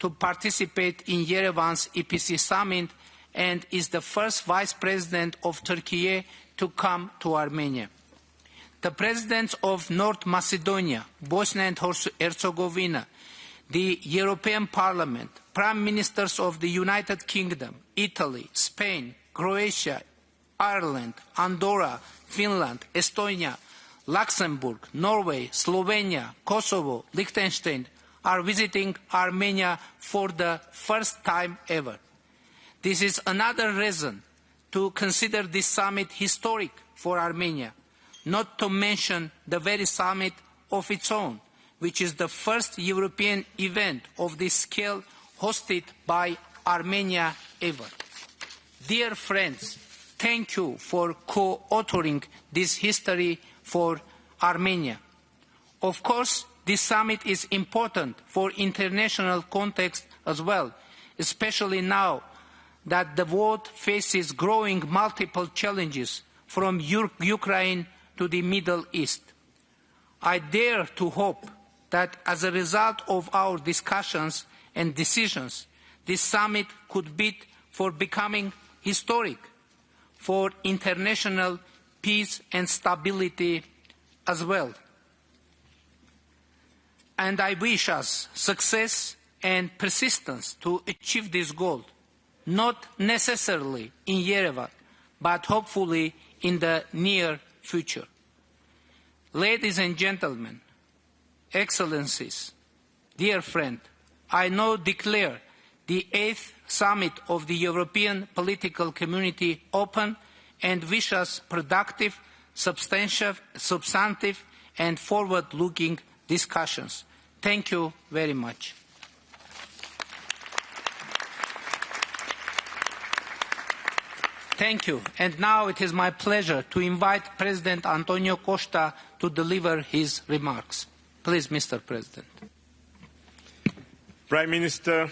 to participate in Yerevan's EPC summit and is the first Vice President of Turkey to come to Armenia. The Presidents of North Macedonia, Bosnia and Herzegovina, the European Parliament, Prime Ministers of the United Kingdom, Italy, Spain, Croatia, Ireland, Andorra, Finland, Estonia, Luxembourg, Norway, Slovenia, Kosovo, Liechtenstein are visiting Armenia for the first time ever. This is another reason to consider this summit historic for Armenia, not to mention the very summit of its own, which is the first European event of this scale hosted by Armenia ever. Dear friends, thank you for co-authoring this history for Armenia. Of course, this summit is important for international context as well, especially now that the world faces growing multiple challenges from Ukraine to the Middle East. I dare to hope that as a result of our discussions and decisions, this summit could bid for becoming historic for international peace and stability as well. And I wish us success and persistence to achieve this goal, not necessarily in Yerevan, but hopefully in the near future. Ladies and gentlemen, Excellencies, dear friend, I now declare the 8th Summit of the European Political Community open and wish us productive, substantive and forward-looking discussions. Thank you very much. Thank you. And now it is my pleasure to invite President Antonio Costa to deliver his remarks. Please, Mr. President. Prime Minister,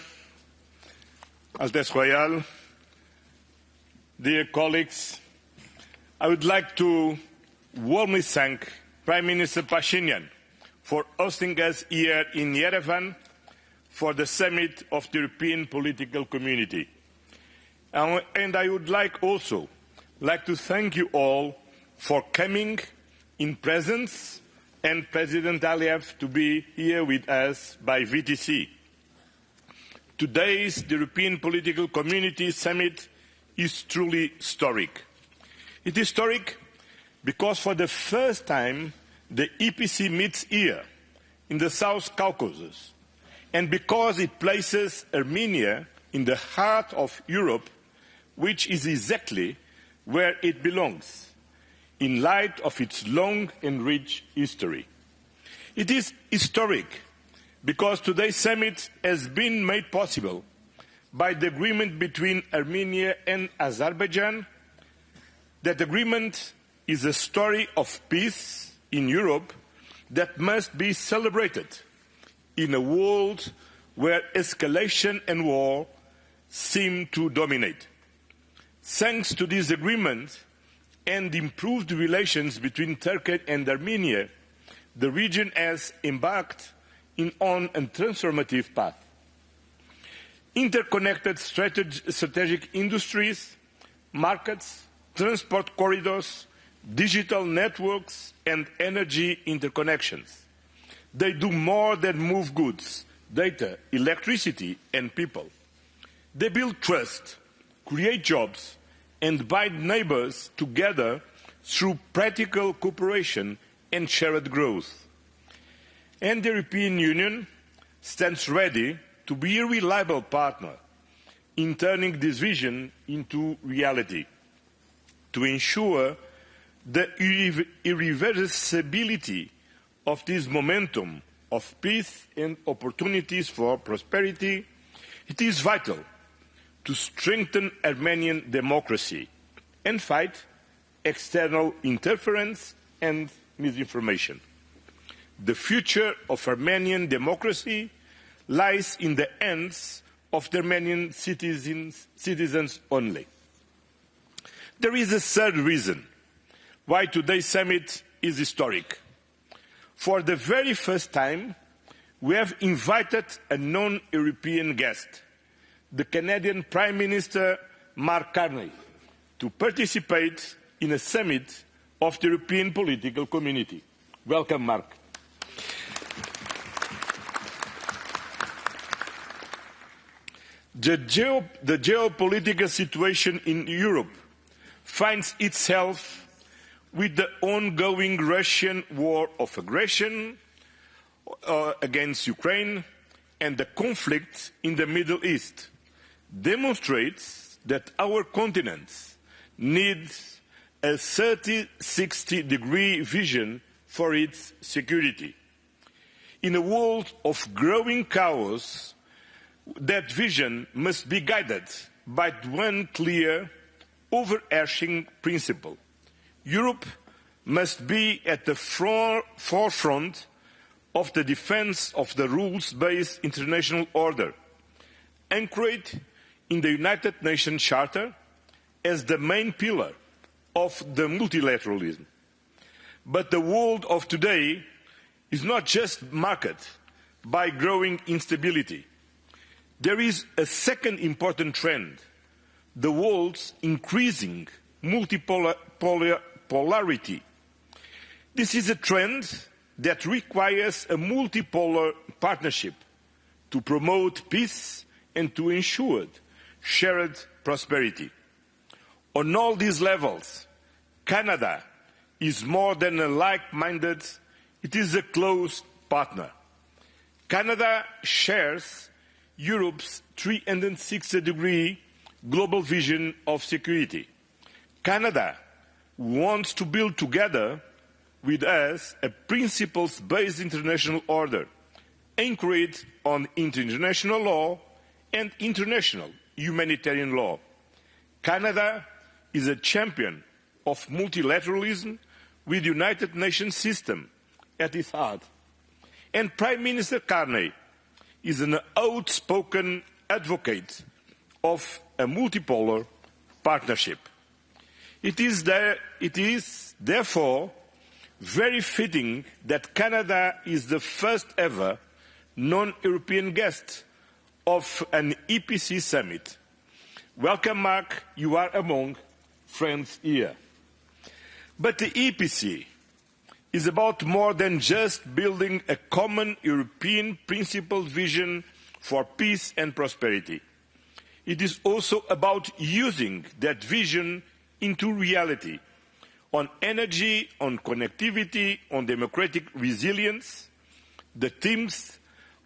Altesse Royale, dear colleagues, I would like to warmly thank Prime Minister Pashinyan for hosting us here in Yerevan for the summit of the European political community. And I would also like to thank you all for coming in presence, and President Aliyev to be here with us by VTC. Today's European Political Community Summit is truly historic. It is historic because for the first time the EPC meets here in the South Caucasus, and because it places Armenia in the heart of Europe, which is exactly where it belongs, in light of its long and rich history. It is historic because today's summit has been made possible by the agreement between Armenia and Azerbaijan. That agreement is a story of peace in Europe that must be celebrated in a world where escalation and war seem to dominate. Thanks to this agreement and improved relations between Turkey and Armenia, the region has embarked on a transformative path. Interconnected strategic industries, markets, transport corridors, digital networks, and energy interconnections. They do more than move goods, data, electricity, and people. They build trust, create jobs, and bind neighbors together through practical cooperation and shared growth. And the European Union stands ready to be a reliable partner in turning this vision into reality, to ensure the irreversibility of this momentum of peace and opportunities for prosperity. It is vital to strengthen Armenian democracy and fight external interference and misinformation. The future of Armenian democracy lies in the hands of the Armenian citizens only. There is a third reason why today's summit is historic. For the very first time, we have invited a non-European guest, the Canadian Prime Minister Mark Carney, to participate in a summit of the European political community. Welcome, Mark. The geopolitical situation in Europe finds itself with the ongoing Russian war of aggression against Ukraine and the conflict in the Middle East, demonstrates that our continent needs a 30-60-degree vision for its security. In a world of growing chaos, that vision must be guided by one clear, overarching principle. Europe must be at the forefront of the defense of the rules-based international order, anchored in the United Nations Charter as the main pillar of the multilateralism. But the world of today is not just marked by growing instability. There is a second important trend, the world's increasing multipolarity. This is a trend that requires a multipolar partnership to promote peace and to ensure shared prosperity. On all these levels, Canada is more than a like-minded, it is a close partner. Canada shares Europe's 360-degree global vision of security. Canada wants to build together with us a principles-based international order anchored on international law and international humanitarian law. Canada is a champion of multilateralism with the United Nations system at its heart. And Prime Minister Carney is an outspoken advocate of a multipolar partnership. It is therefore very fitting that Canada is the first ever non-European guest of an EPC summit. Welcome, Mark. You are among friends here. But the EPC is about more than just building a common European principled vision for peace and prosperity. It is also about using that vision into reality on energy, on connectivity, on democratic resilience, the themes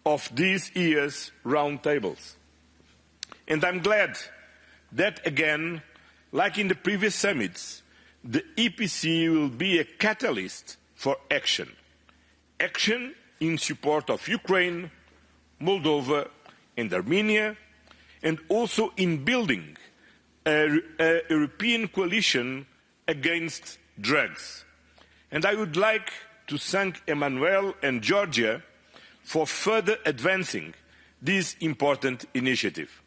of this year's roundtables. And I'm glad that again, like in the previous summits, the EPC will be a catalyst for action. Action in support of Ukraine, Moldova and Armenia, and also in building a European coalition against drugs. And I would like to thank Emmanuel and Georgia for further advancing this important initiative.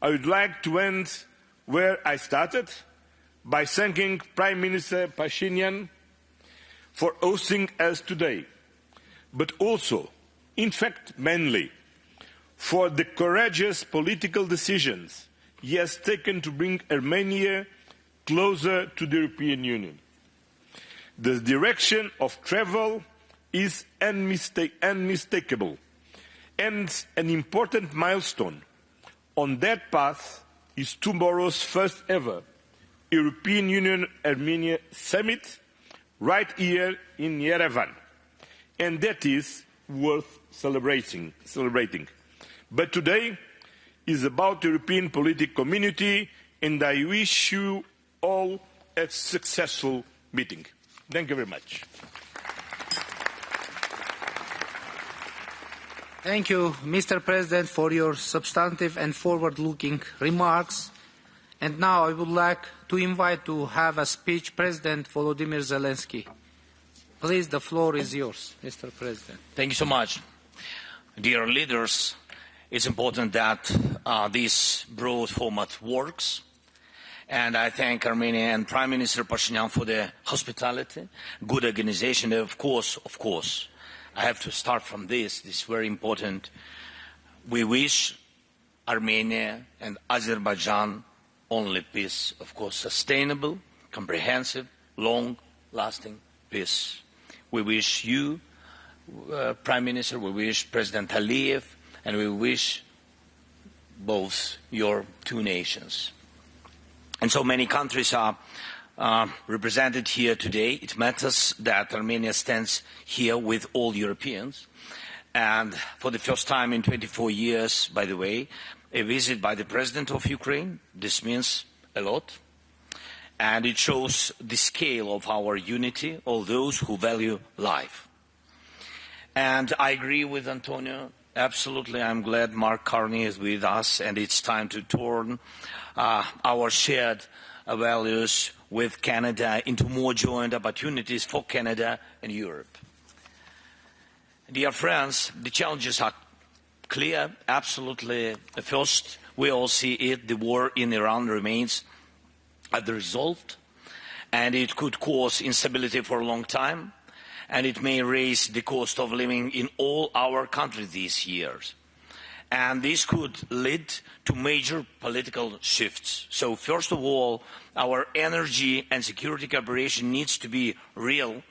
I would like to end where I started, by thanking Prime Minister Pashinyan for hosting us today, but also, in fact mainly, for the courageous political decisions he has taken to bring Armenia closer to the European Union. The direction of travel is unmistakable, and an important milestone on that path is tomorrow's first ever European Union-Armenia summit right here in Yerevan, and that is worth celebrating. But today is about the European political community, and I wish you all a successful meeting. Thank you very much. Thank you, Mr. President, for your substantive and forward-looking remarks. And now I would like to invite to have a speech President Volodymyr Zelensky. Please, the floor is yours, Mr. President. Thank you so much. Dear leaders, it's important that this broad format works. And I thank Armenia and Prime Minister Pashinyan for the hospitality, good organization. Of course, I have to start from this. This is very important. We wish Armenia and Azerbaijan only peace, of course, sustainable, comprehensive, long-lasting peace. We wish you, Prime Minister, we wish President Aliyev, and we wish both your two nations. And so many countries are represented here today. It matters that Armenia stands here with all Europeans. And for the first time in 24 years, by the way, a visit by the President of Ukraine. This means a lot. And it shows the scale of our unity, all those who value life. And I agree with Antonio. Absolutely, I'm glad Mark Carney is with us, and it's time to turn our shared values with Canada into more joint opportunities for Canada and Europe. Dear friends, the challenges are clear, absolutely. First, we all see it, the war in Iran remains unresolved, and it could cause instability for a long time, and it may raise the cost of living in all our countries these years. And this could lead to major political shifts. So first of all, our energy and security cooperation needs to be real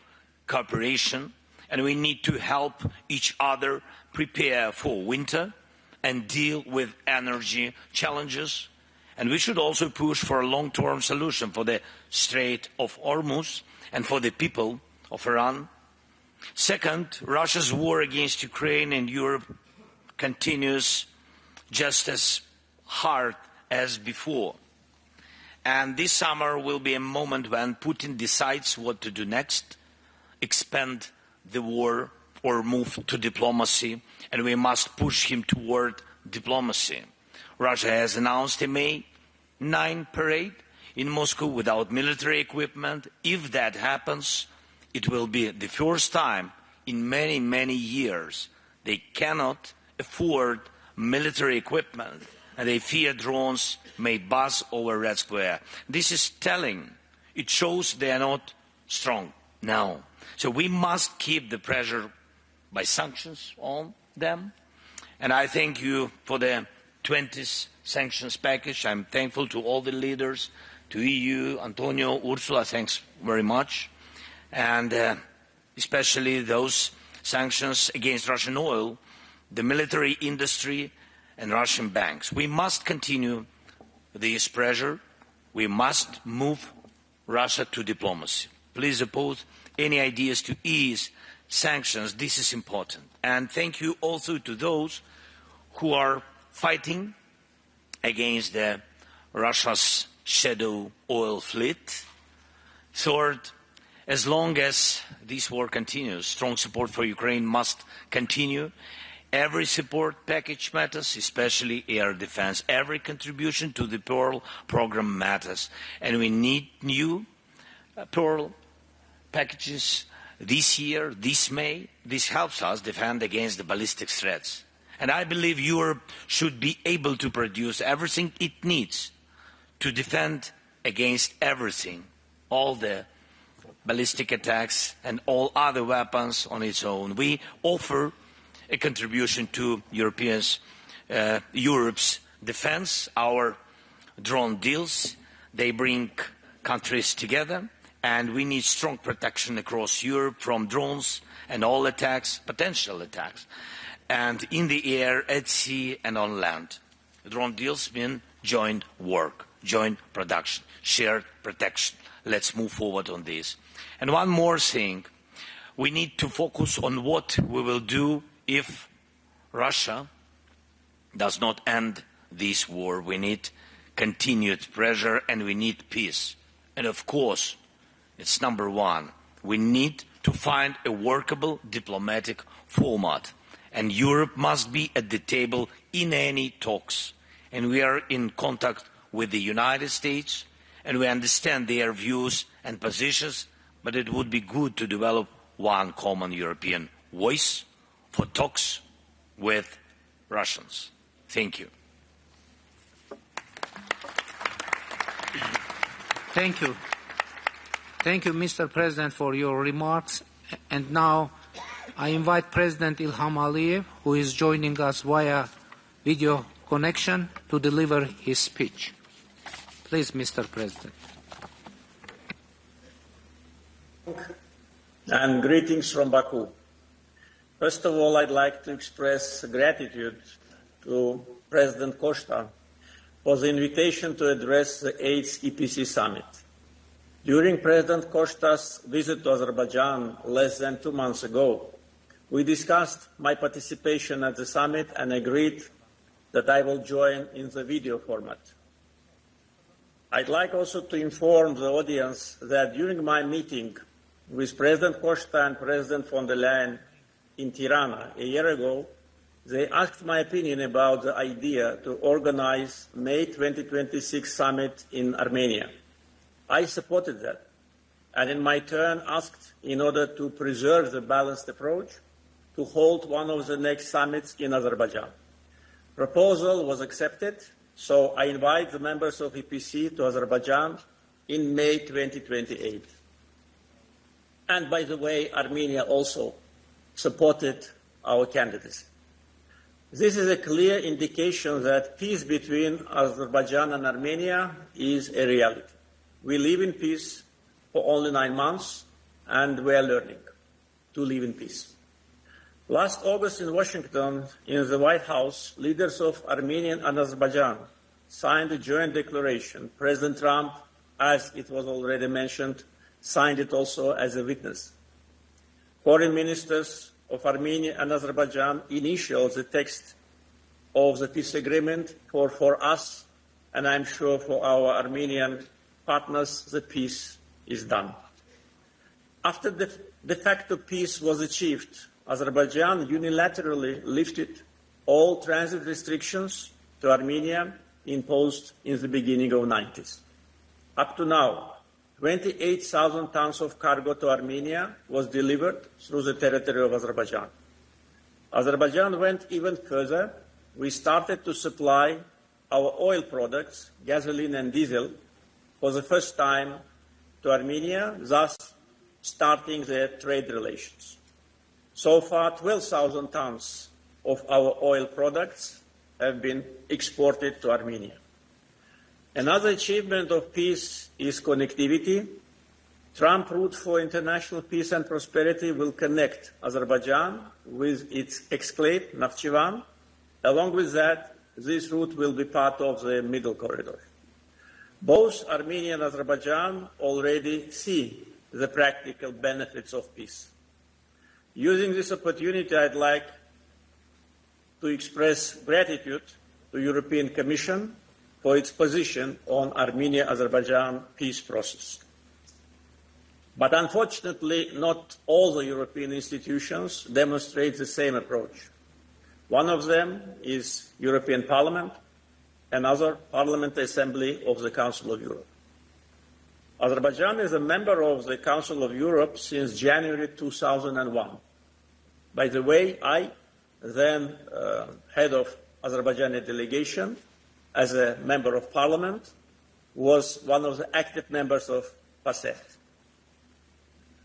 cooperation, and we need to help each other prepare for winter and deal with energy challenges. And we should also push for a long-term solution for the Strait of Hormuz and for the people of Iran. Second, Russia's war against Ukraine and Europe continues just as hard as before. And this summer will be a moment when Putin decides what to do next, expand the war or move to diplomacy, and we must push him toward diplomacy. Russia has announced a May 9 parade in Moscow without military equipment. If that happens, it will be the first time in many, many years they cannot afford military equipment, and they fear drones may buzz over Red Square. This is telling. It shows they are not strong No. So we must keep the pressure by sanctions on them. And I thank you for the 20th sanctions package. I'm thankful to all the leaders, to EU, Antonio, Ursula, thanks very much. And especially those sanctions against Russian oil, the military industry and Russian banks. We must continue this pressure. We must move Russia to diplomacy. Please oppose any ideas to ease sanctions. This is important. And thank you also to those who are fighting against Russia's shadow oil fleet. Third, as long as this war continues, strong support for Ukraine must continue. Every support package matters, especially air defense. Every contribution to the Pearl program matters. And we need new Pearl packages this year, this May. This helps us defend against the ballistic threats. And I believe Europe should be able to produce everything it needs to defend against everything, all the ballistic attacks and all other weapons on its own. We offer a contribution to Europe's defense. Our drone deals, they bring countries together, and we need strong protection across Europe from drones and all attacks, potential attacks, and in the air, at sea and on land. Drone deals mean joint work, joint production, shared protection. Let's move forward on this. And one more thing, we need to focus on what we will do if Russia does not end this war. We need continued pressure and we need peace. And of course, it's number one, we need to find a workable diplomatic format. And Europe must be at the table in any talks. And we are in contact with the United States and we understand their views and positions, but it would be good to develop one common European voice for talks with Russians. Thank you. Thank you. Thank you, Mr. President, for your remarks. And now I invite President Ilham Aliyev, who is joining us via video connection, to deliver his speech. Please, Mr. President. And greetings from Baku. First of all, I'd like to express gratitude to President Costa for the invitation to address the 8th EPC Summit. During President Costa's visit to Azerbaijan less than 2 months ago, we discussed my participation at the summit and agreed that I will join in the video format. I'd like also to inform the audience that during my meeting with President Costa and President von der Leyen in Tirana a year ago, they asked my opinion about the idea to organize May 2026 summit in Armenia. I supported that, and in my turn asked, in order to preserve the balanced approach, to hold one of the next summits in Azerbaijan. Proposal was accepted, so I invite the members of EPC to Azerbaijan in May 2028. And by the way, Armenia also supported our candidacy. This is a clear indication that peace between Azerbaijan and Armenia is a reality. We live in peace for only 9 months, and we are learning to live in peace. Last August in Washington, in the White House, leaders of Armenia and Azerbaijan signed a joint declaration. President Trump, as it was already mentioned, signed it also as a witness. Foreign ministers of Armenia and Azerbaijan initialed the text of the peace agreement for us, and I'm sure for our Armenian partners, the peace is done. After the de facto peace was achieved, Azerbaijan unilaterally lifted all transit restrictions to Armenia imposed in the beginning of the 90s. Up to now, 28,000 tons of cargo to Armenia was delivered through the territory of Azerbaijan. Azerbaijan went even further. We started to supply our oil products, gasoline and diesel, for the first time to Armenia, thus starting their trade relations. So far, 12,000 tons of our oil products have been exported to Armenia. Another achievement of peace is connectivity. Trump route for international peace and prosperity will connect Azerbaijan with its exclave, Nakhchivan. Along with that, this route will be part of the Middle Corridor. Both Armenia and Azerbaijan already see the practical benefits of peace. Using this opportunity, I'd like to express gratitude to the European Commission for its position on Armenia-Azerbaijan peace process. But unfortunately, not all the European institutions demonstrate the same approach. One of them is European Parliament, another Parliamentary Assembly of the Council of Europe. Azerbaijan is a member of the Council of Europe since January 2001. By the way, I, then head of Azerbaijani delegation, as a member of Parliament, was one of the active members of PASEH.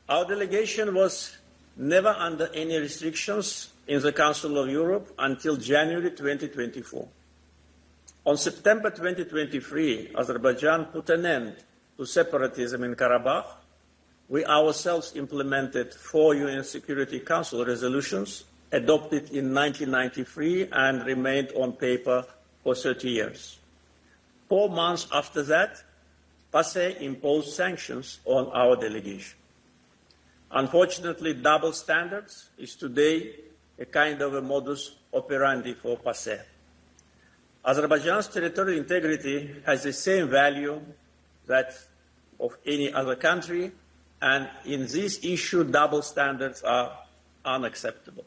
Our delegation was never under any restrictions in the Council of Europe until January 2024. On September 2023, Azerbaijan put an end to separatism in Karabakh. We ourselves implemented 4 UN Security Council resolutions adopted in 1993 and remained on paper for 30 years. 4 months after that, PASEH imposed sanctions on our delegation. Unfortunately, double standards is today a kind of a modus operandi for PASEH. Azerbaijan's territorial integrity has the same value that of any other country, and in this issue, double standards are unacceptable.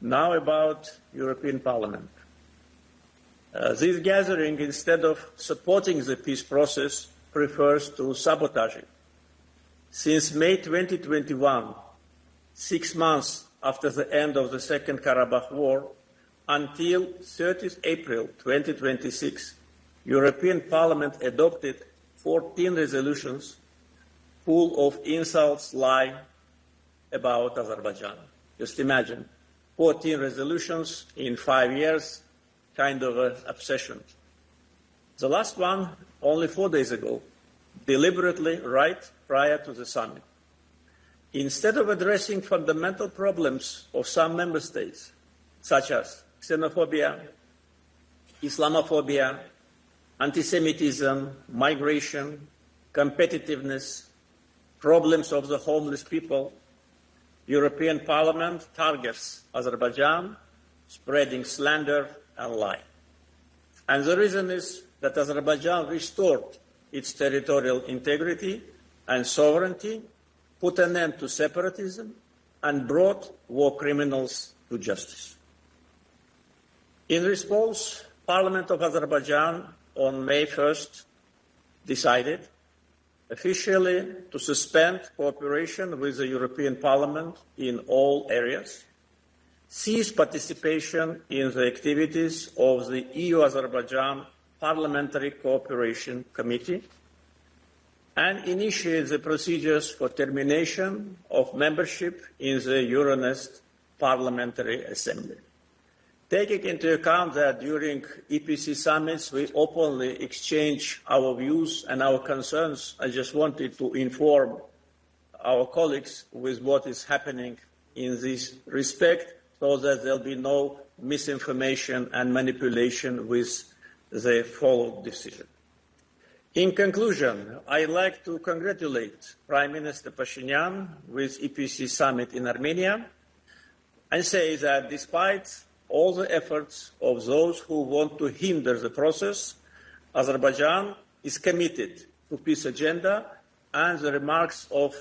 Now about European Parliament. This gathering, instead of supporting the peace process, prefers to sabotage it. Since May 2021, 6 months after the end of the Second Karabakh War, until 30th April 2026, European Parliament adopted 14 resolutions full of insults, lies about Azerbaijan. Just imagine, 14 resolutions in 5 years, kind of an obsession. The last one, only 4 days ago, deliberately right prior to the summit. Instead of addressing fundamental problems of some member states, such as xenophobia, Islamophobia, anti-Semitism, migration, competitiveness, problems of the homeless people, European Parliament targets Azerbaijan, spreading slander and lie. And the reason is that Azerbaijan restored its territorial integrity and sovereignty, put an end to separatism, and brought war criminals to justice. In response, Parliament of Azerbaijan on May 1st decided officially to suspend cooperation with the European Parliament in all areas, cease participation in the activities of the EU-Azerbaijan Parliamentary Cooperation Committee, and initiate the procedures for termination of membership in the Euronest Parliamentary Assembly. Taking into account that during EPC summits we openly exchange our views and our concerns, I just wanted to inform our colleagues with what is happening in this respect so that there will be no misinformation and manipulation with the followed decision. In conclusion, I'd like to congratulate Prime Minister Pashinyan with EPC summit in Armenia and say that despite all the efforts of those who want to hinder the process, Azerbaijan is committed to peace agenda, and the remarks of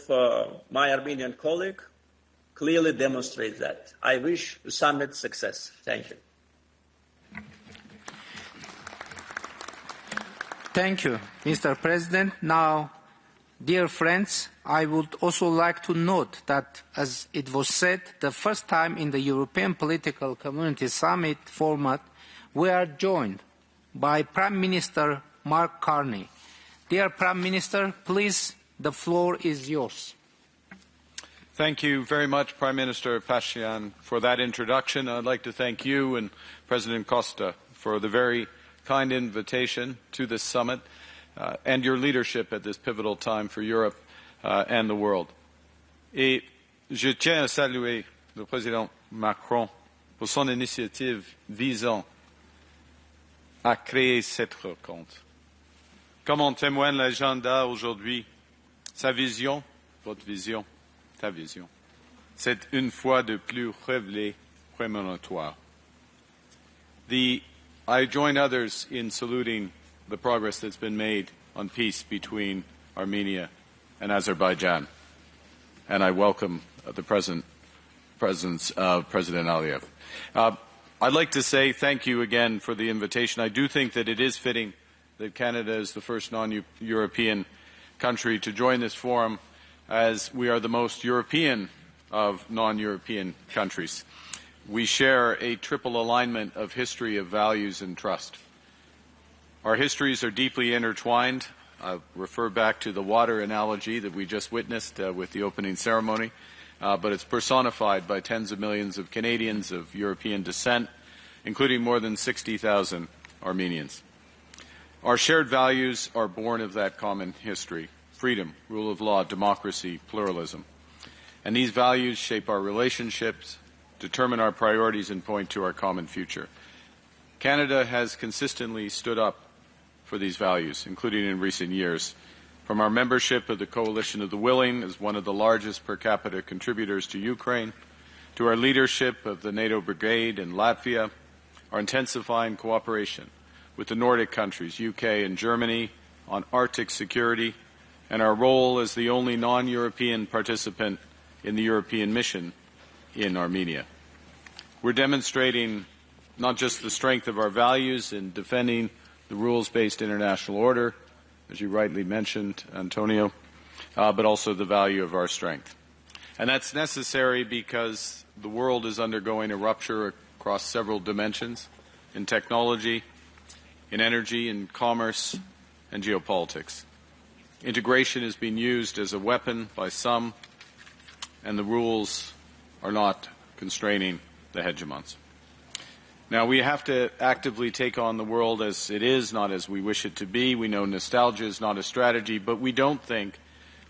my Armenian colleague clearly demonstrate that. I wish the summit success. Thank you. Thank you, Mr. President. Now, dear friends, I would also like to note that, as it was said, the first time in the European Political Community Summit format, we are joined by Prime Minister Mark Carney. Dear Prime Minister, please The floor is yours. Thank you very much, Prime Minister Pashinyan, for that introduction. I'd like to thank you and President Costa for the very kind invitation to this summit and your leadership at this pivotal time for Europe and the world. Et je tiens à saluer le président Macron pour son initiative visant à créer cette rencontre. Comme en témoigne l'agenda aujourd'hui, sa vision, votre vision, ta vision, c'est une fois de plus révélé prémonitoire. I join others in saluting the progress that's been made on peace between Armenia and Azerbaijan, and I welcome the presence of President Aliyev. I'd like to say thank you again for the invitation. I do think that it is fitting that Canada is the first non-European country to join this forum, as we are the most European of non-European countries. We share a triple alignment of history, of values, and trust. Our histories are deeply intertwined. I'll refer back to the water analogy that we just witnessed with the opening ceremony, but it's personified by tens of millions of Canadians of European descent, including more than 60,000 Armenians. Our shared values are born of that common history: freedom, rule of law, democracy, pluralism. And these values shape our relationships, determine our priorities, and point to our common future. Canada has consistently stood up for these values, including in recent years. From our membership of the Coalition of the Willing as one of the largest per capita contributors to Ukraine, to our leadership of the NATO Brigade in Latvia, our intensifying cooperation with the Nordic countries, UK and Germany, on Arctic security, and our role as the only non-European participant in the European mission in Armenia. We're demonstrating not just the strength of our values in defending the rules-based international order, as you rightly mentioned, Antonio, but also the value of our strength. And that's necessary because the world is undergoing a rupture across several dimensions: in technology, in energy, in commerce, and geopolitics. Integration is being used as a weapon by some, and the rules are not constraining the hegemons. Now, we have to actively take on the world as it is, not as we wish it to be. We know nostalgia is not a strategy, but we don't think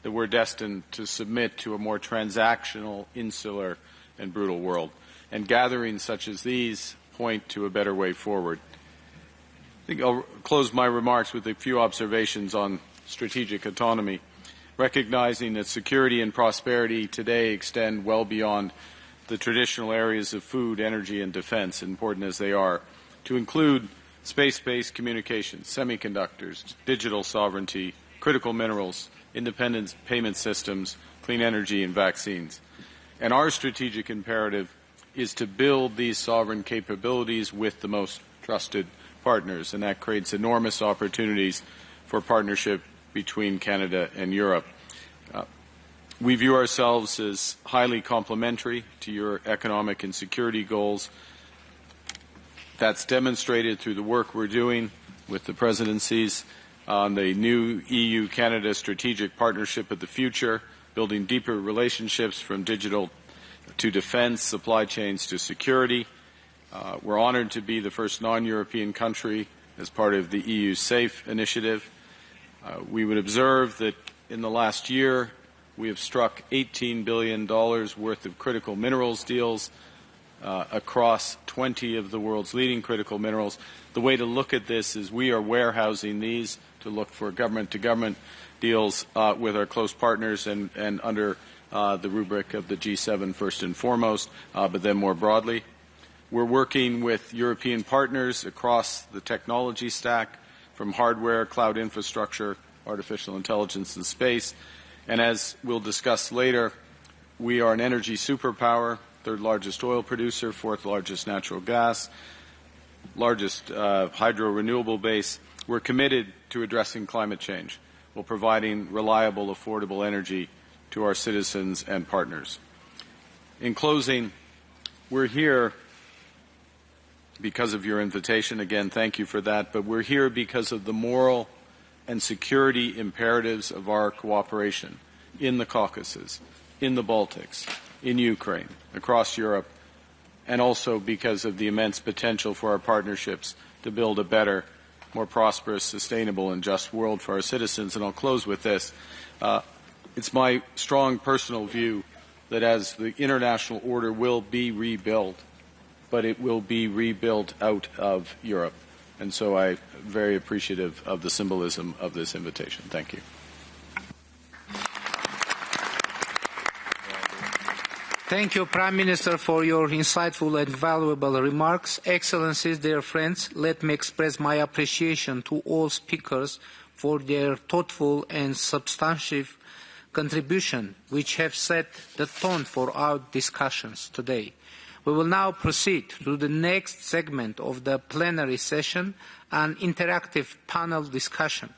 that we're destined to submit to a more transactional, insular, and brutal world. And gatherings such as these point to a better way forward. I think I'll close my remarks with a few observations on strategic autonomy, recognizing that security and prosperity today extend well beyond the traditional areas of food, energy, and defense, important as they are, to include space-based communications, semiconductors, digital sovereignty, critical minerals, independent payment systems, clean energy, and vaccines. And our strategic imperative is to build these sovereign capabilities with the most trusted partners, and that creates enormous opportunities for partnership between Canada and Europe. We view ourselves as highly complementary to your economic and security goals. That's demonstrated through the work we're doing with the presidencies on the new EU-Canada Strategic Partnership of the Future, building deeper relationships from digital to defense, supply chains to security. We're honored to be the first non-European country as part of the EU SAFE initiative. We would observe that in the last year, we have struck $18 billion worth of critical minerals deals across 20 of the world's leading critical minerals. The way to look at this is we are warehousing these to look for government-to-government deals with our close partners and under the rubric of the G7 first and foremost, but then more broadly. We're working with European partners across the technology stack, from hardware, cloud infrastructure, artificial intelligence, and space. And as we'll discuss later, we are an energy superpower, third largest oil producer, fourth largest natural gas, largest hydro renewable base. We're committed to addressing climate change while providing reliable, affordable energy to our citizens and partners. In closing, we're here because of your invitation. Again, thank you for that. But we're here because of the moral and security imperatives of our cooperation in the Caucasus, in the Baltics, in Ukraine, across Europe, and also because of the immense potential for our partnerships to build a better, more prosperous, sustainable, and just world for our citizens. And I'll close with this. It's my strong personal view that as the international order will be rebuilt, but it will be rebuilt out of Europe. And so I'm very appreciative of the symbolism of this invitation. Thank you. Thank you, Prime Minister, for your insightful and valuable remarks. Excellencies, dear friends, let me express my appreciation to all speakers for their thoughtful and substantive contribution, which have set the tone for our discussions today. We will now proceed to the next segment of the plenary session, an interactive panel discussion.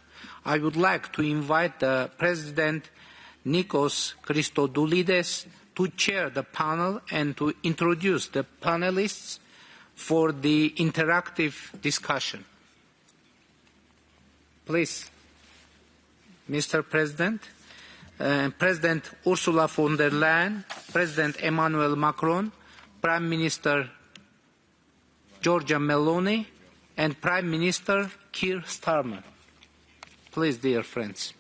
I would like to invite the President Nikos Christodoulides to chair the panel and to introduce the panelists for the interactive discussion. Please, Mr. President. President Ursula von der Leyen, President Emmanuel Macron, Prime Minister Giorgia Meloni, and Prime Minister Keir Starmer. Please, dear friends.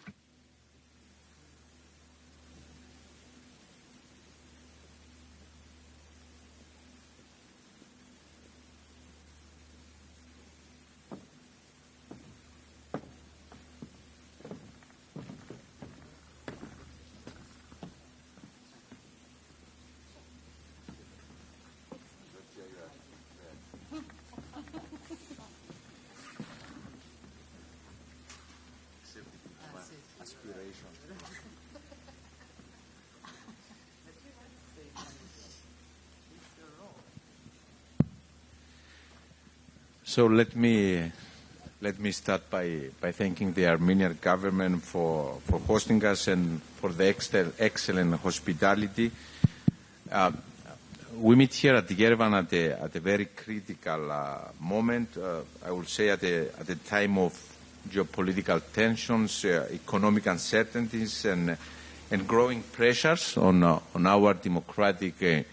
So let me start by thanking the Armenian government for hosting us and for the excellent hospitality. We meet here at Yerevan at a very critical moment. I would say at a time of geopolitical tensions, economic uncertainties, and growing pressures on our democratic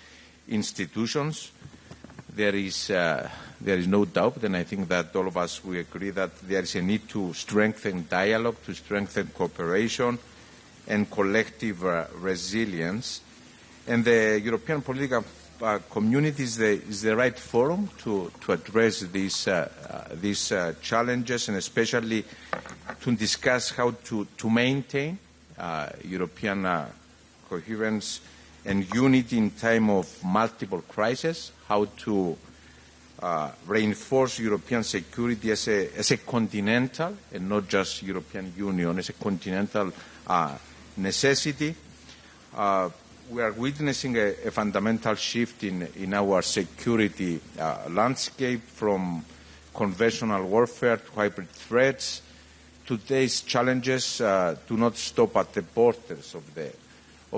institutions. There is no doubt, and I think that all of us will agree that there is a need to strengthen dialogue, to strengthen cooperation and collective resilience. And the European political community is the right forum to address these challenges, and especially to discuss how to maintain European coherence and unity in time of multiple crises, how to reinforce European security as a continental and not just European Union, as a continental necessity. We are witnessing a fundamental shift in our security landscape, from conventional warfare to hybrid threats. Today's challenges do not stop at the borders of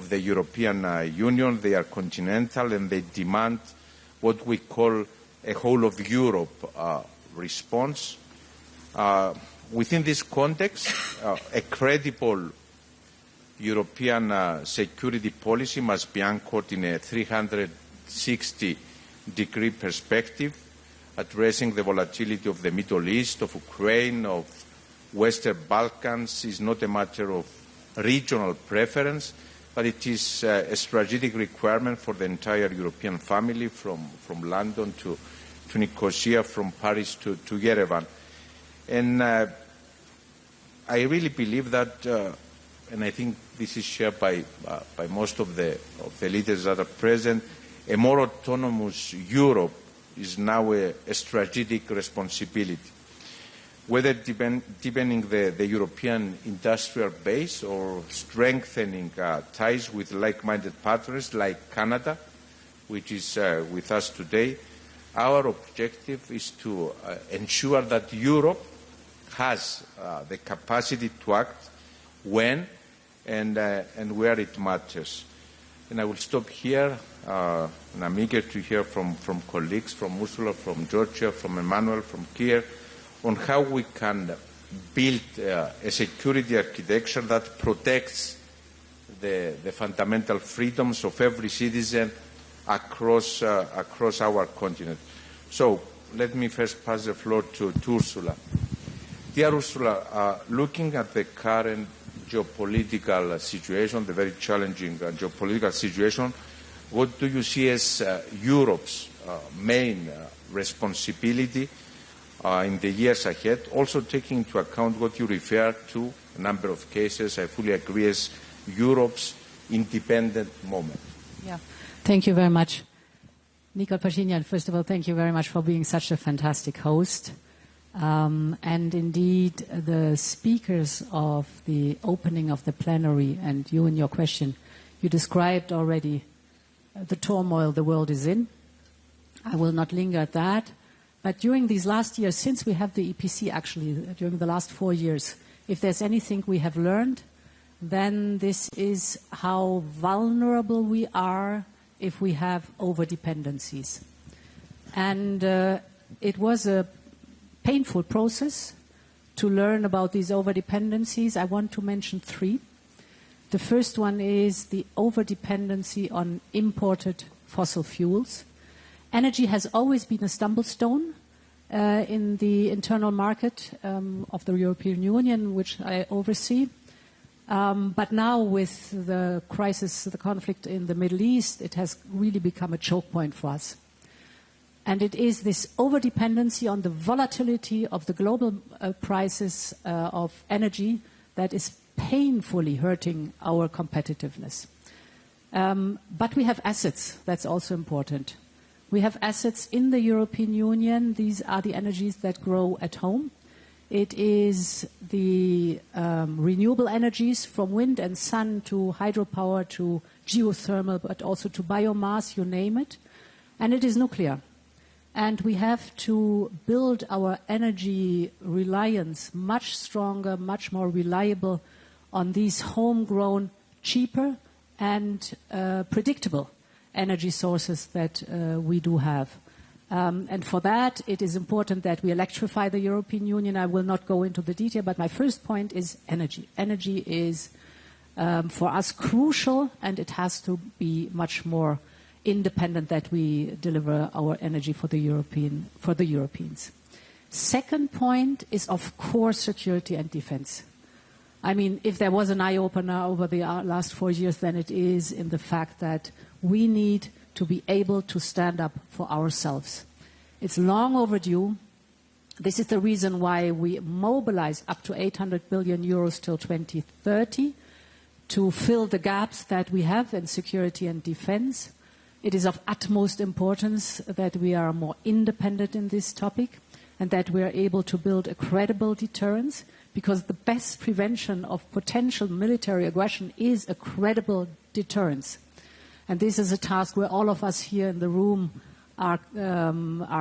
the European Union. They are continental, and they demand what we call a whole of Europe response. Within this context, a credible European security policy must be anchored in a 360-degree perspective, addressing the volatility of the Middle East, of Ukraine, of Western Balkans. Is not a matter of regional preference, but it is a strategic requirement for the entire European family, from London to Nicosia, from Paris to Yerevan. And I really believe that, and I think this is shared by most of the leaders that are present, a more autonomous Europe is now a strategic responsibility. Whether deepening the European industrial base or strengthening ties with like-minded partners like Canada, which is with us today, our objective is to ensure that Europe has the capacity to act when and where it matters. And I will stop here, and I'm eager to hear from colleagues, from Ursula, from Georgia, from Emmanuel, from Keir, on how we can build a security architecture that protects the fundamental freedoms of every citizen across our continent. So let me first pass the floor to Ursula. Dear Ursula, looking at the current geopolitical situation, the very challenging geopolitical situation, what do you see as Europe's main responsibility in the years ahead, also taking into account what you referred to, a number of cases, I fully agree, as Europe's independent moment? Yeah, thank you very much. Nicole Pashinyan, first of all, thank you very much for being such a fantastic host. And indeed, the speakers of the opening of the plenary, and you in your question, you described already the turmoil the world is in. I will not linger at that. But during these last years, since we have the EPC actually, during the last 4 years, if there's anything we have learned, then this is how vulnerable we are if we have over-dependencies. And it was a painful process to learn about these over-dependencies. I want to mention 3. The first one is the over-dependency on imported fossil fuels. Energy has always been a stumble stone in the internal market of the European Union, which I oversee. But now with the crisis, the conflict in the Middle East, it has really become a choke point for us. And it is this over-dependency on the volatility of the global prices of energy that is painfully hurting our competitiveness. But we have assets. That's also important. We have assets in the European Union. These are the energies that grow at home. It is the renewable energies from wind and sun to hydropower to geothermal, but also to biomass, you name it. And it is nuclear. And we have to build our energy reliance much stronger, much more reliable on these homegrown, cheaper and predictable energy sources that we do have. And for that, it is important that we electrify the European Union. I will not go into the detail, but my first point is energy. Energy is, for us, crucial, and it has to be much more independent that we deliver our energy for the Europeans. Second point is, of course, security and defense. I mean, if there was an eye-opener over the last 4 years, then it is in the fact that we need to be able to stand up for ourselves. It's long overdue. This is the reason why we mobilize up to 800 billion euros till 2030 to fill the gaps that we have in security and defense. It is of utmost importance that we are more independent in this topic and that we are able to build a credible deterrence, because the best prevention of potential military aggression is a credible deterrence. And this is a task where all of us here in the room are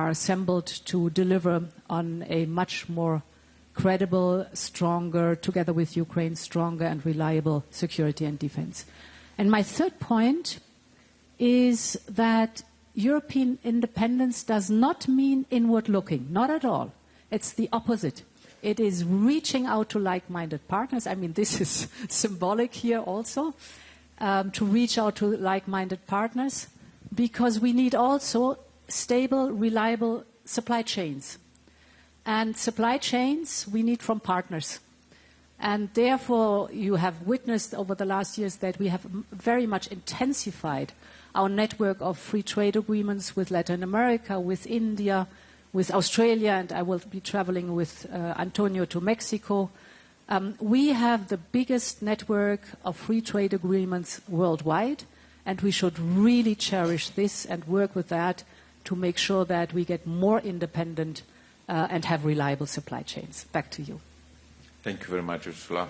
assembled to deliver on a much more credible, stronger, together with Ukraine, stronger and reliable security and defense. And my third point is that European independence does not mean inward looking, not at all. It's the opposite. It is reaching out to like-minded partners. I mean, this is symbolic here also, to reach out to like-minded partners, because we need also stable, reliable supply chains. And supply chains we need from partners. And therefore, you have witnessed over the last years that we have very much intensified our network of free trade agreements with Latin America, with India, with Australia, and I will be traveling with Antonio to Mexico. We have the biggest network of free trade agreements worldwide, and we should really cherish this and work with that to make sure that we get more independent and have reliable supply chains. Back to you. Thank you very much, Ursula.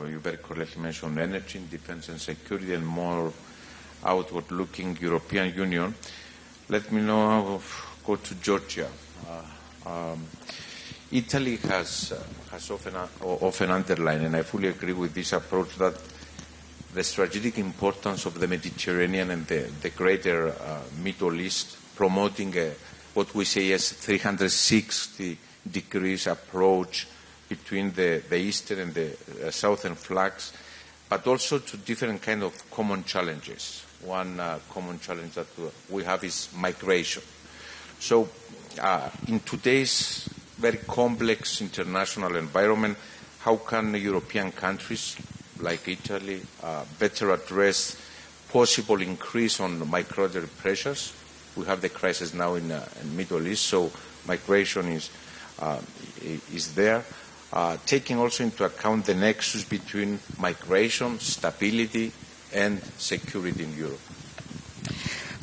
You very correctly mentioned energy, defense and security, and more outward-looking European Union. Let me now go to Georgia. Italy has often underlined, and I fully agree with this approach, that the strategic importance of the Mediterranean and the greater Middle East, promoting what we say as 360 degrees approach between the eastern and the southern flanks, but also to different kind of common challenges. One common challenge that we have is migration. So in today's very complex international environment, how can European countries like Italy better address possible increase on migratory pressures? We have the crisis now in the Middle East, so migration is there. Taking also into account the nexus between migration, stability, and security in Europe.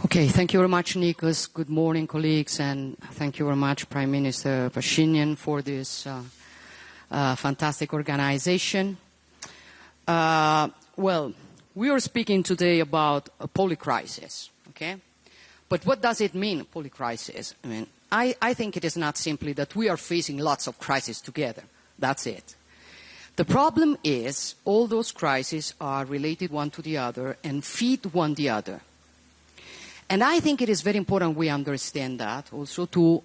Okay, thank you very much, Nikos. Good morning, colleagues, and thank you very much, Prime Minister Pashinyan, for this fantastic organization. Well, we are speaking today about a polycrisis, okay? But what does it mean, polycrisis? I mean, I think it is not simply that we are facing lots of crises together. That's it. The problem is all those crises are related one to the other and feed one the other. And I think it is very important we understand that also to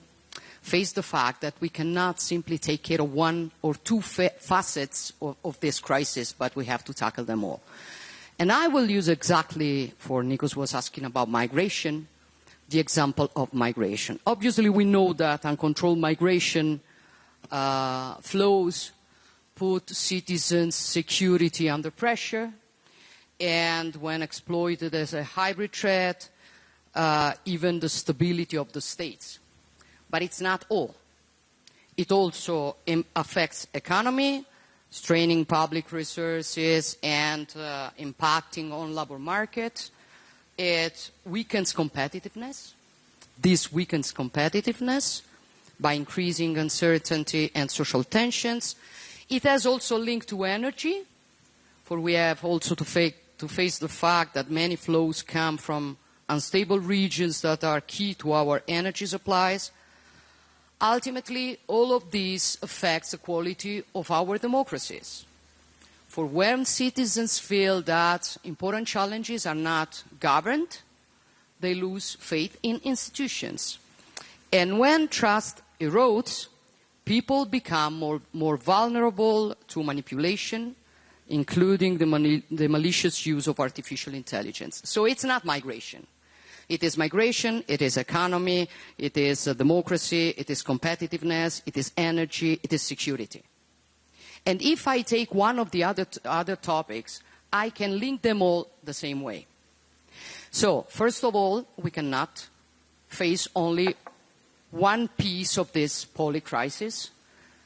face the fact that we cannot simply take care of one or two facets of this crisis, but we have to tackle them all. And I will use exactly, for Nikos was asking about migration, the example of migration. Obviously, we know that uncontrolled migration flows put citizens' security under pressure, and when exploited as a hybrid threat, even the stability of the states. But it's not all. It also affects economy, straining public resources and impacting on labor markets. It weakens competitiveness. This weakens competitiveness by increasing uncertainty and social tensions. It has also linked to energy, for we have also to face the fact that many flows come from unstable regions that are key to our energy supplies. Ultimately, all of this affects the quality of our democracies. For when citizens feel that important challenges are not governed, they lose faith in institutions. And when trust erodes, people become more vulnerable to manipulation, including the malicious use of artificial intelligence. So it's not migration. It is migration, it is economy, it is democracy, it is competitiveness, it is energy, it is security. And if I take one of the other topics, I can link them all the same way. So, first of all, we cannot face only one piece of this polycrisis.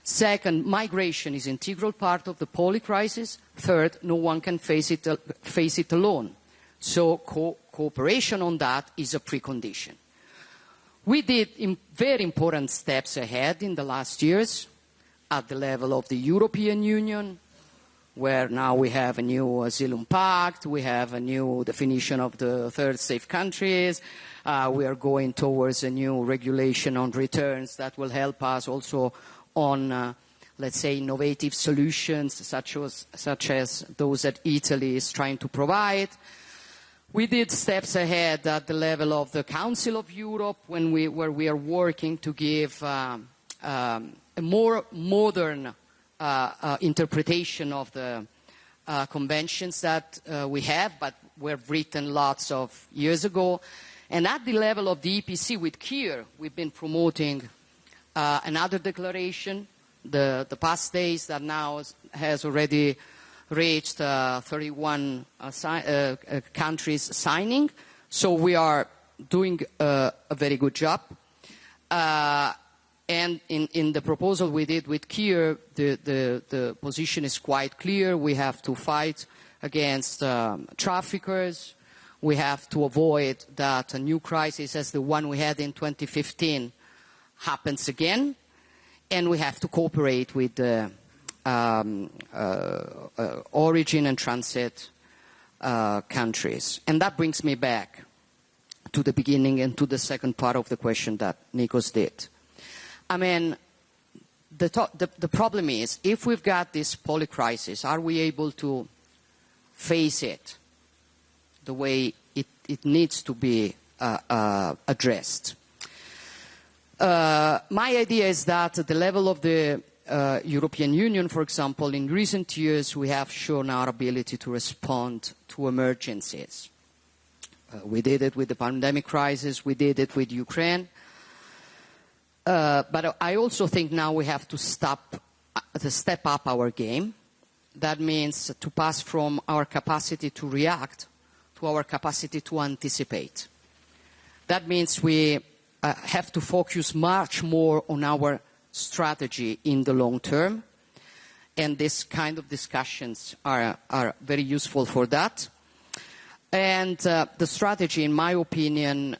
Second, migration is an integral part of the polycrisis. Third, no one can face it alone. So cooperation on that is a precondition. We did very important steps ahead in the last years at the level of the European Union, where now we have a new asylum pact, we have a new definition of the third safe countries, we are going towards a new regulation on returns that will help us also on, let's say, innovative solutions such as those that Italy is trying to provide. We did steps ahead at the level of the Council of Europe where we are working to give a more modern interpretation of the conventions that we have, but were written lots of years ago. And at the level of the EPC with Kier, we've been promoting another declaration, the past days that now has already reached 31 countries signing. So we are doing a very good job. And in the proposal we did with Kier, the position is quite clear. We have to fight against traffickers. We have to avoid that a new crisis as the one we had in 2015 happens again. And we have to cooperate with the origin and transit countries. And that brings me back to the beginning and to the second part of the question that Nikos did. I mean, the problem is, if we've got this polycrisis, are we able to face it the way it needs to be addressed? My idea is that at the level of the European Union, for example, in recent years we have shown our ability to respond to emergencies. We did it with the pandemic crisis, we did it with Ukraine. But I also think now we have to step up our game. That means to pass from our capacity to react to our capacity to anticipate. That means we have to focus much more on our strategy in the long term, and this kind of discussions are very useful for that. And the strategy, in my opinion,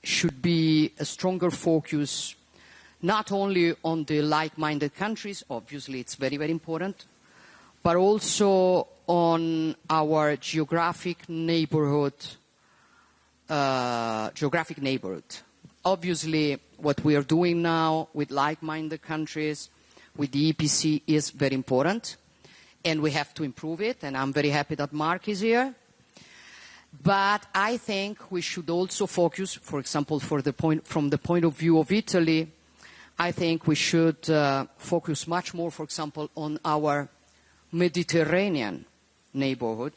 should be a stronger focus not only on the like-minded countries, obviously it's very, very important, but also on our geographic neighborhood. Obviously, what we are doing now with like-minded countries, with the EPC, is very important, and we have to improve it, and I'm very happy that Mark is here. But I think we should also focus, for example, from the point of view of Italy, I think we should focus much more, for example, on our Mediterranean neighborhood.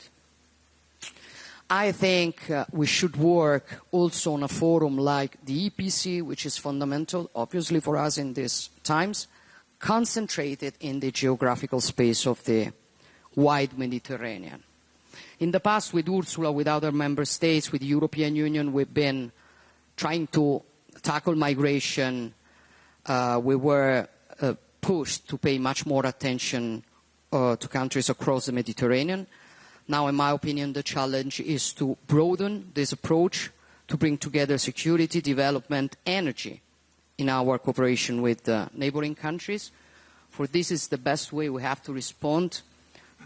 I think we should work also on a forum like the EPC, which is fundamental, obviously, for us in these times, concentrated in the geographical space of the wide Mediterranean. In the past, with Ursula, with other member states, with the European Union, we've been trying to tackle migration. We were pushed to pay much more attention to countries across the Mediterranean. Now, in my opinion, the challenge is to broaden this approach, to bring together security, development, energy in our cooperation with neighboring countries. For this is the best way we have to respond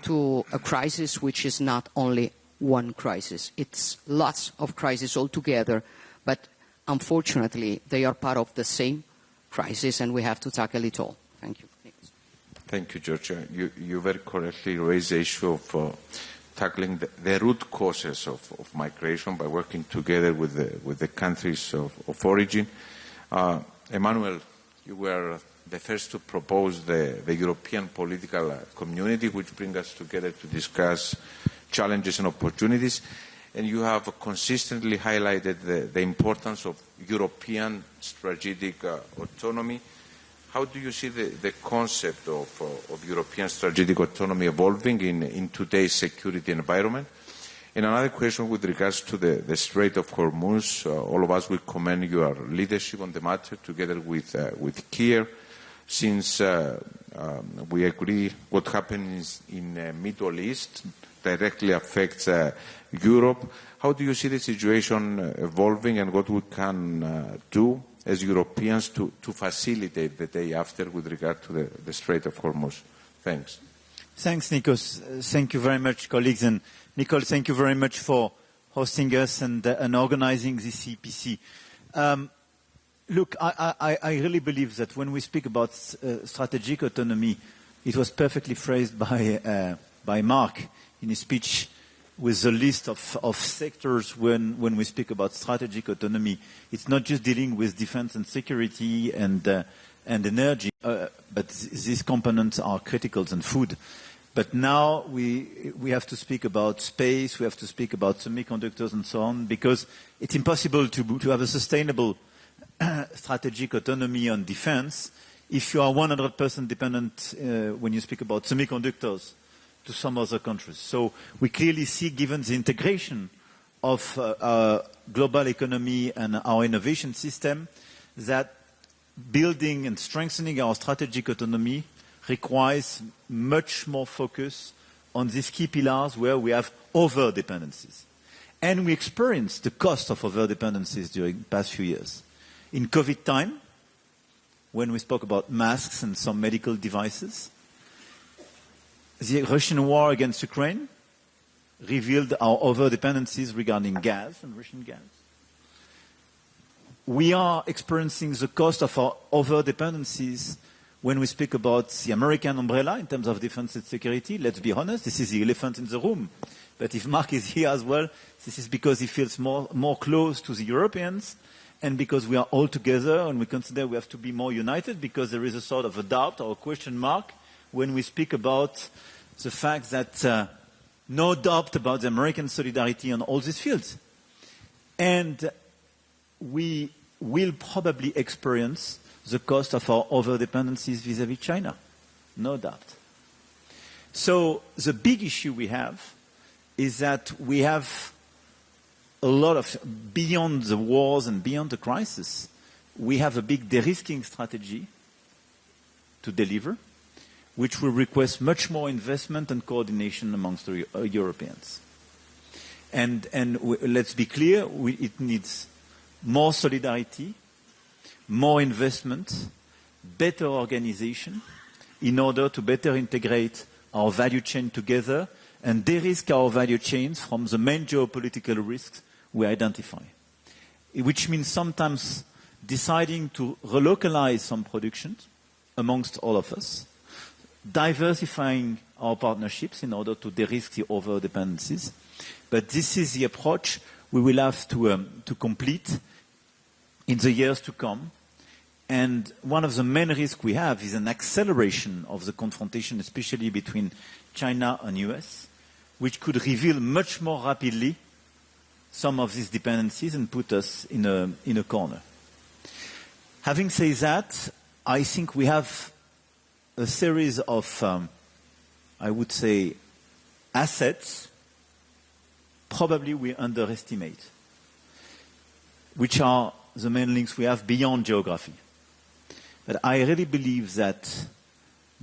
to a crisis which is not only one crisis. It's lots of crises altogether, but unfortunately they are part of the same crisis and we have to tackle it all. Thank you. Thank you, Georgia. You very correctly raised the issue of tackling the root causes of migration by working together with the countries of origin. Emmanuel, you were the first to propose the European political community, which brings us together to discuss challenges and opportunities. And you have consistently highlighted the importance of European strategic autonomy. How do you see the concept of European strategic autonomy evolving in today's security environment? And another question with regards to the Strait of Hormuz. All of us will commend your leadership on the matter together with Kier, since we agree what happens in the Middle East directly affects Europe. How do you see the situation evolving and what we can do as Europeans to facilitate the day after with regard to the Strait of Hormuz? Thanks. Thanks, Nikos. Thank you very much, colleagues. And Nicole, thank you very much for hosting us and organizing this EPC. Look, I really believe that when we speak about strategic autonomy, it was perfectly phrased by Mark in his speech with the list of sectors when we speak about strategic autonomy. It's not just dealing with defense and security and energy, but these components are critical and food. But now we have to speak about space, we have to speak about semiconductors and so on, because it's impossible to have a sustainable strategic autonomy on defense if you are 100% dependent when you speak about semiconductors to some other countries. So we clearly see, given the integration of our global economy and our innovation system, that building and strengthening our strategic autonomy requires much more focus on these key pillars where we have over-dependencies. And we experienced the cost of over-dependencies during the past few years. In COVID time, when we spoke about masks and some medical devices, the Russian war against Ukraine revealed our over-dependencies regarding gas and Russian gas. We are experiencing the cost of our over-dependencies when we speak about the American umbrella in terms of defense and security. Let's be honest, this is the elephant in the room. But if Mark is here as well, this is because he feels more close to the Europeans and because we are all together and we consider we have to be more united because there is a sort of a doubt or a question mark when we speak about the fact that no doubt about the American solidarity on all these fields. And we will probably experience the cost of our over-dependencies vis-à-vis China, no doubt. So the big issue we have is that we have a lot of, beyond the wars and beyond the crisis, we have a big de-risking strategy to deliver, which will request much more investment and coordination amongst the Europeans. And let's be clear, it needs more solidarity, more investment, better organization, in order to better integrate our value chain together and de-risk our value chains from the main geopolitical risks we identify. Which means sometimes deciding to relocalize some productions amongst all of us, diversifying our partnerships in order to de-risk the over-dependencies. But this is the approach we will have to complete in the years to come. And one of the main risks we have is an acceleration of the confrontation, especially between China and US, which could reveal much more rapidly some of these dependencies and put us in a corner. Having said that, I think we have a series of, I would say, assets probably we underestimate, which are the main links we have beyond geography. But I really believe that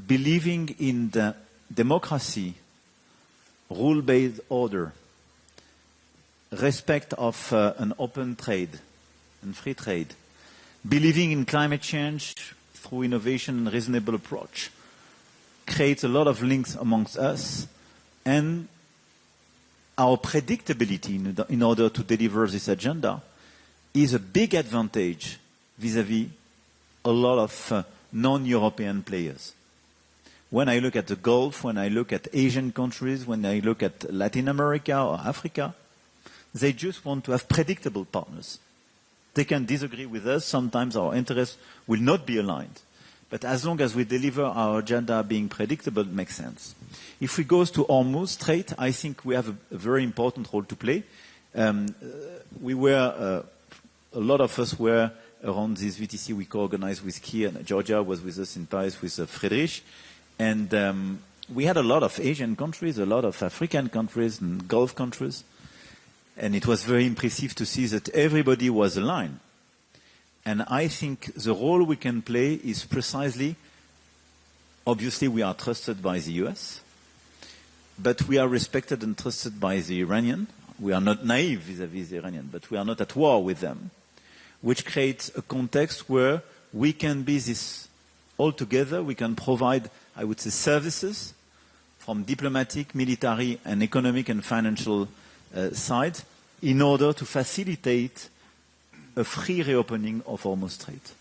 believing in the democracy, rule-based order, respect of an open trade and free trade, believing in climate change through innovation and reasonable approach, creates a lot of links amongst us, and our predictability in order to deliver this agenda is a big advantage vis-à-vis a lot of non-European players. When I look at the Gulf, when I look at Asian countries, when I look at Latin America or Africa, they just want to have predictable partners. They can disagree with us. Sometimes our interests will not be aligned. But as long as we deliver our agenda being predictable, it makes sense. If we go to Hormuz Strait, I think we have a very important role to play. A lot of us were around this VTC we co-organized with Kiev, and Georgia was with us in Paris with Friedrich. And we had a lot of Asian countries, a lot of African countries and Gulf countries. And it was very impressive to see that everybody was aligned. And I think the role we can play is precisely, obviously we are trusted by the US, but we are respected and trusted by the Iranian. We are not naive vis-à-vis the Iranian, but we are not at war with them, which creates a context where we can be this all together. We can provide, I would say, services from diplomatic, military, and economic and financial side in order to facilitate a free reopening of Hormuz Strait.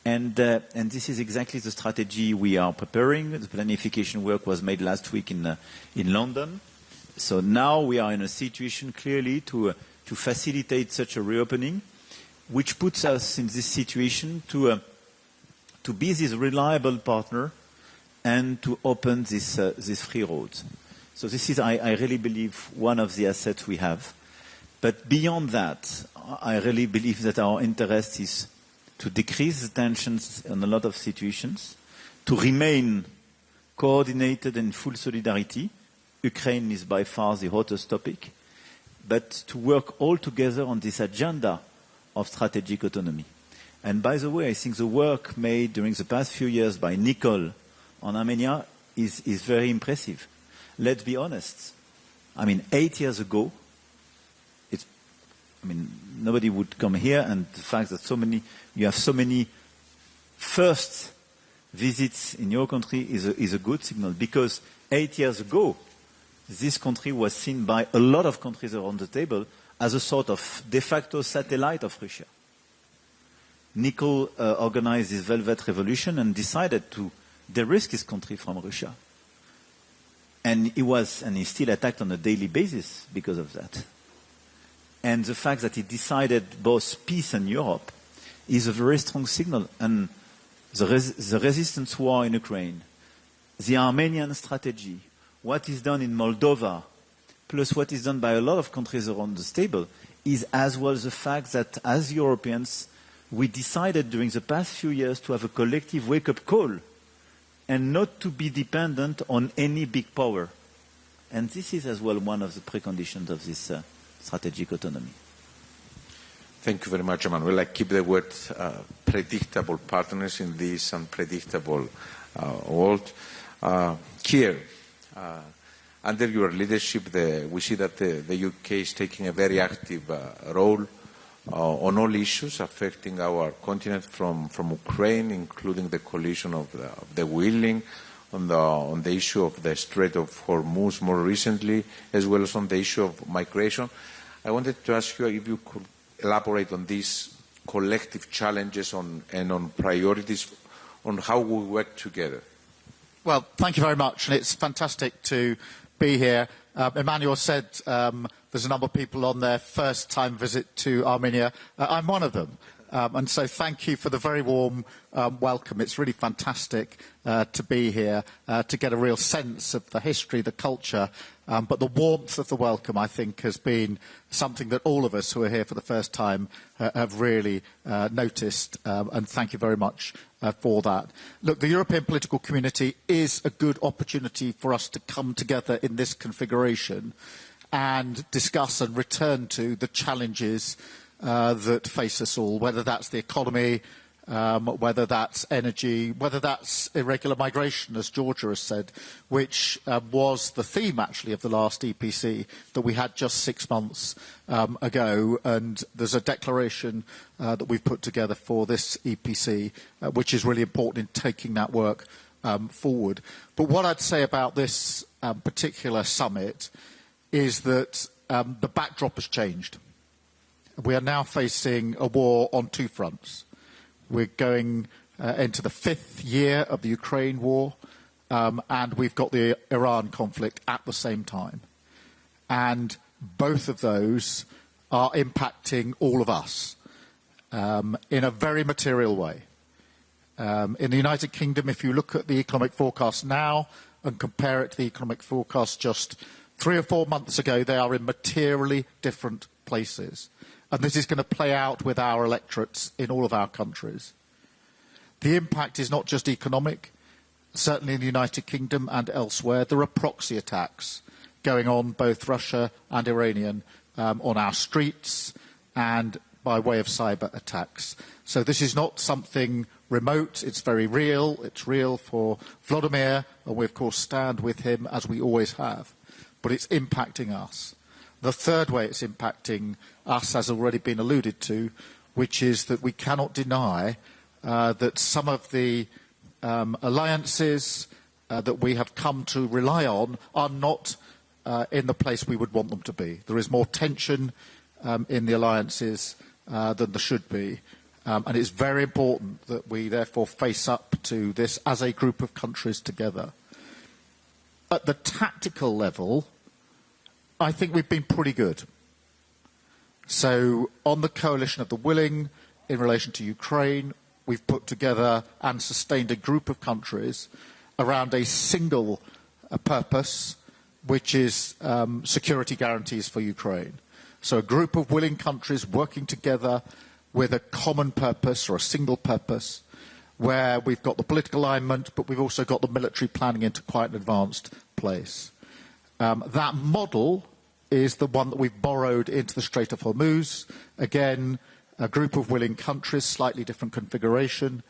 And this is exactly the strategy we are preparing. The planification work was made last week in London. So now we are in a situation clearly to facilitate such a reopening, which puts us in this situation to be this reliable partner and to open this free road. So this is, I really believe, one of the assets we have. But beyond that, I really believe that our interest is to decrease the tensions in a lot of situations, to remain coordinated and full solidarity. Ukraine is by far the hottest topic, but to work all together on this agenda of strategic autonomy. And by the way, I think the work made during the past few years by Nicole on Armenia is very impressive. Let's be honest. 8 years ago, nobody would come here, and the fact that you have so many first visits in your country is a good signal, because 8 years ago, this country was seen by a lot of countries around the table as a sort of de facto satellite of Russia. Nicole organized this Velvet Revolution and decided to de-risk his country from Russia. And he was, and he's still attacked on a daily basis because of that. And the fact that he decided both peace and Europe is a very strong signal. And the resistance war in Ukraine, the Armenian strategy, what is done in Moldova, plus what is done by a lot of countries around the table, is as well the fact that as Europeans, we decided during the past few years to have a collective wake-up call and not to be dependent on any big power. And this is as well one of the preconditions of this strategic autonomy. Thank you very much, Emmanuel. I keep the word predictable partners in this unpredictable world. Here, under your leadership, we see that the UK is taking a very active role on all issues affecting our continent from Ukraine, including the coalition of the willing, on the issue of the Strait of Hormuz more recently, as well as on the issue of migration. I wanted to ask you if you could elaborate on these collective challenges and on priorities on how we work together. Well, thank you very much, and it's fantastic to be here. Emmanuel said there's a number of people on their first-time visit to Armenia. I'm one of them. And so thank you for the very warm welcome. It's really fantastic to be here, to get a real sense of the history, the culture, but the warmth of the welcome, I think, has been something that all of us who are here for the first time have really noticed, and thank you very much for that. Look, the European political community is a good opportunity for us to come together in this configuration and discuss and return to the challenges that face us all, whether that's the economy, whether that's energy, whether that's irregular migration, as Georgia has said, which was the theme, actually, of the last EPC that we had just 6 months ago. And there's a declaration that we've put together for this EPC, which is really important in taking that work forward. But what I'd say about this particular summit is that the backdrop has changed. We are now facing a war on two fronts. We're going into the 5th year of the Ukraine war, and we've got the Iran conflict at the same time. And both of those are impacting all of us in a very material way. In the United Kingdom, if you look at the economic forecast now and compare it to the economic forecast just 3 or 4 months ago, they are in materially different places. And this is going to play out with our electorates in all of our countries. The impact is not just economic. Certainly in the United Kingdom and elsewhere, there are proxy attacks going on, both Russia and Iranian, on our streets and by way of cyber attacks. So this is not something remote. It's very real. It's real for Vladimir, and we, of course, stand with him, as we always have. But it's impacting us. The third way it's impacting us has already been alluded to, which is that we cannot deny that some of the alliances that we have come to rely on are not in the place we would want them to be. There is more tension in the alliances than there should be. And it's very important that we therefore face up to this as a group of countries together. At the tactical level, I think we've been pretty good. So on the coalition of the willing, in relation to Ukraine, we've put together and sustained a group of countries around a single purpose, which is security guarantees for Ukraine. So a group of willing countries working together with a common purpose or a single purpose, where we've got the political alignment, but we've also got the military planning into quite an advanced place. That model is the one that we've borrowed into the Strait of Hormuz. Again, a group of willing countries, slightly different configuration,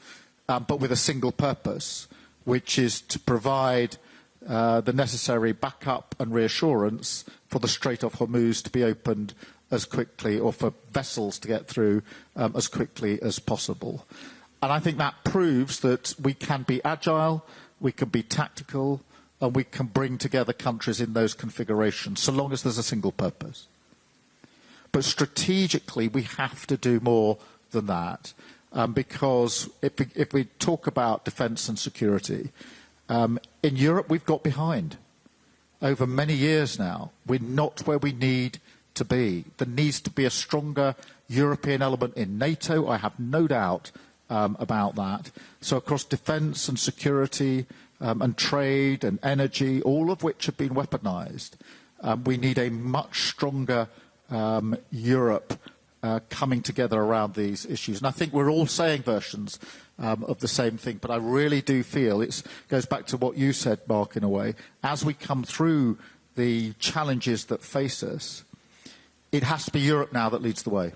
but with a single purpose, which is to provide the necessary backup and reassurance for the Strait of Hormuz to be opened as quickly, or for vessels to get through as quickly as possible. And I think that proves that we can be agile, we can be tactical, and we can bring together countries in those configurations, so long as there's a single purpose. But strategically, we have to do more than that, because if we talk about defence and security, in Europe we've got behind over many years now. We're not where we need to be. There needs to be a stronger European element in NATO. I have no doubt about that. So across defence and security and trade and energy, all of which have been weaponised, we need a much stronger Europe coming together around these issues. And I think we're all saying versions of the same thing, but I really do feel it goes back to what you said, Mark, in a way. As we come through the challenges that face us, it has to be Europe now that leads the way.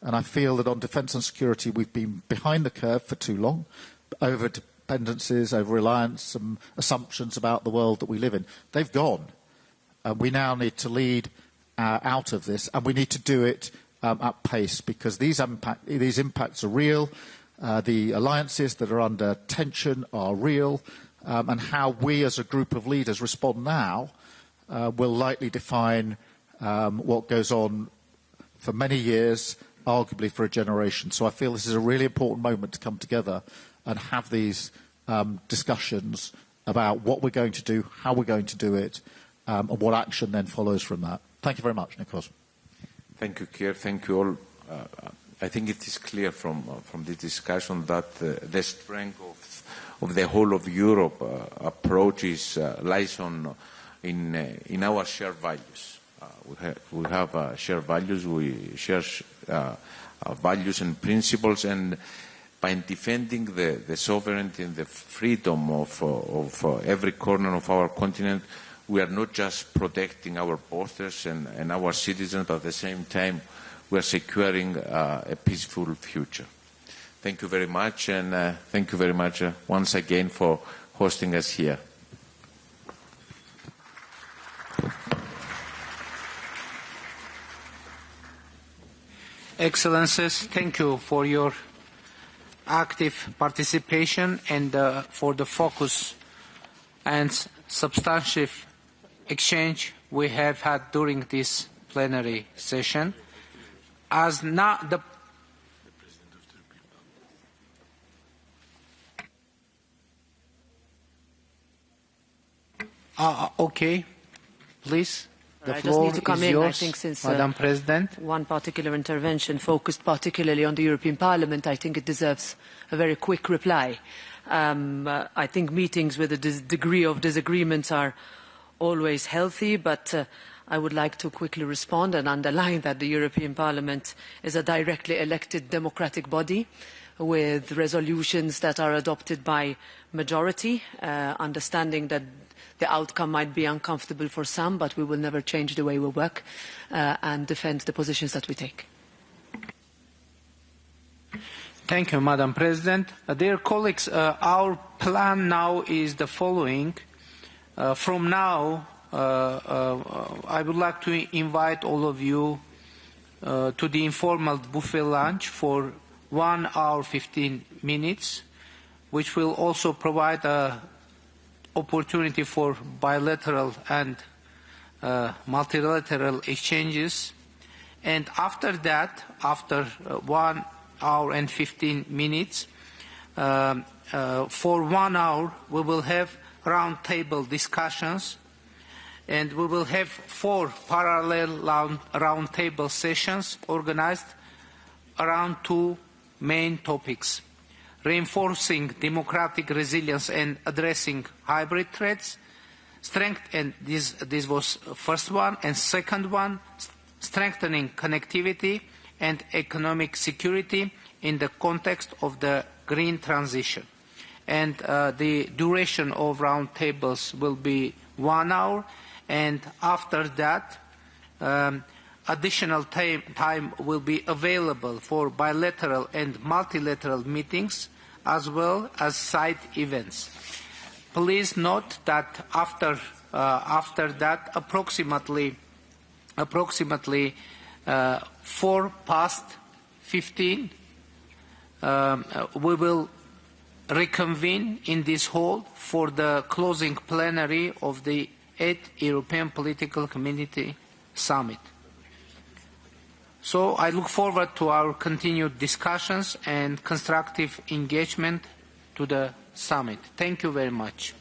And I feel that on defence and security we've been behind the curve for too long, over dependencies, over reliance, some assumptions about the world that we live in. They've gone. We now need to lead out of this, and we need to do it at pace, because these impacts are real. The alliances that are under tension are real, and how we as a group of leaders respond now will likely define what goes on for many years, arguably for a generation. So I feel this is a really important moment to come together and have these discussions about what we're going to do, how we're going to do it, and what action then follows from that. Thank you very much, Nikos. Thank you, Keir. Thank you all. I think it is clear from this discussion that the strength of the whole of Europe approach lies in our shared values. We have shared values. We share values and principles, and by defending the sovereignty and the freedom of every corner of our continent, we are not just protecting our borders and our citizens, but at the same time we are securing a peaceful future. Thank you very much, and thank you very much once again for hosting us here. Excellencies, thank you for your active participation and for the focus and substantive exchange we have had during this plenary session. As now the okay, please. The I just floor need to come is in, yours, I think, since Madam President. One particular intervention focused particularly on the European Parliament, I think it deserves a very quick reply. I think meetings with a degree of disagreements are always healthy, but I would like to quickly respond and underline that the European Parliament is a directly elected democratic body with resolutions that are adopted by majority, understanding that the outcome might be uncomfortable for some, but we will never change the way we work and defend the positions that we take. Thank you, Madam President. Dear colleagues, our plan now is the following. From now, I would like to invite all of you to the informal buffet lunch for 1 hour 15 minutes, which will also provide an opportunity for bilateral and multilateral exchanges. And after that, after 1 hour and 15 minutes, for 1 hour we will have roundtable discussions, and we will have 4 parallel roundtable sessions organized around 2 main topics: reinforcing democratic resilience and addressing hybrid threats, and this was first one, and second one, strengthening connectivity and economic security in the context of the green transition. And the duration of roundtables will be 1 hour, and after that additional time will be available for bilateral and multilateral meetings as well as side events. Please note that after that, approximately 4:15, we will reconvene in this hall for the closing plenary of the 8th European Political Community Summit. So I look forward to our continued discussions and constructive engagement to the summit. Thank you very much.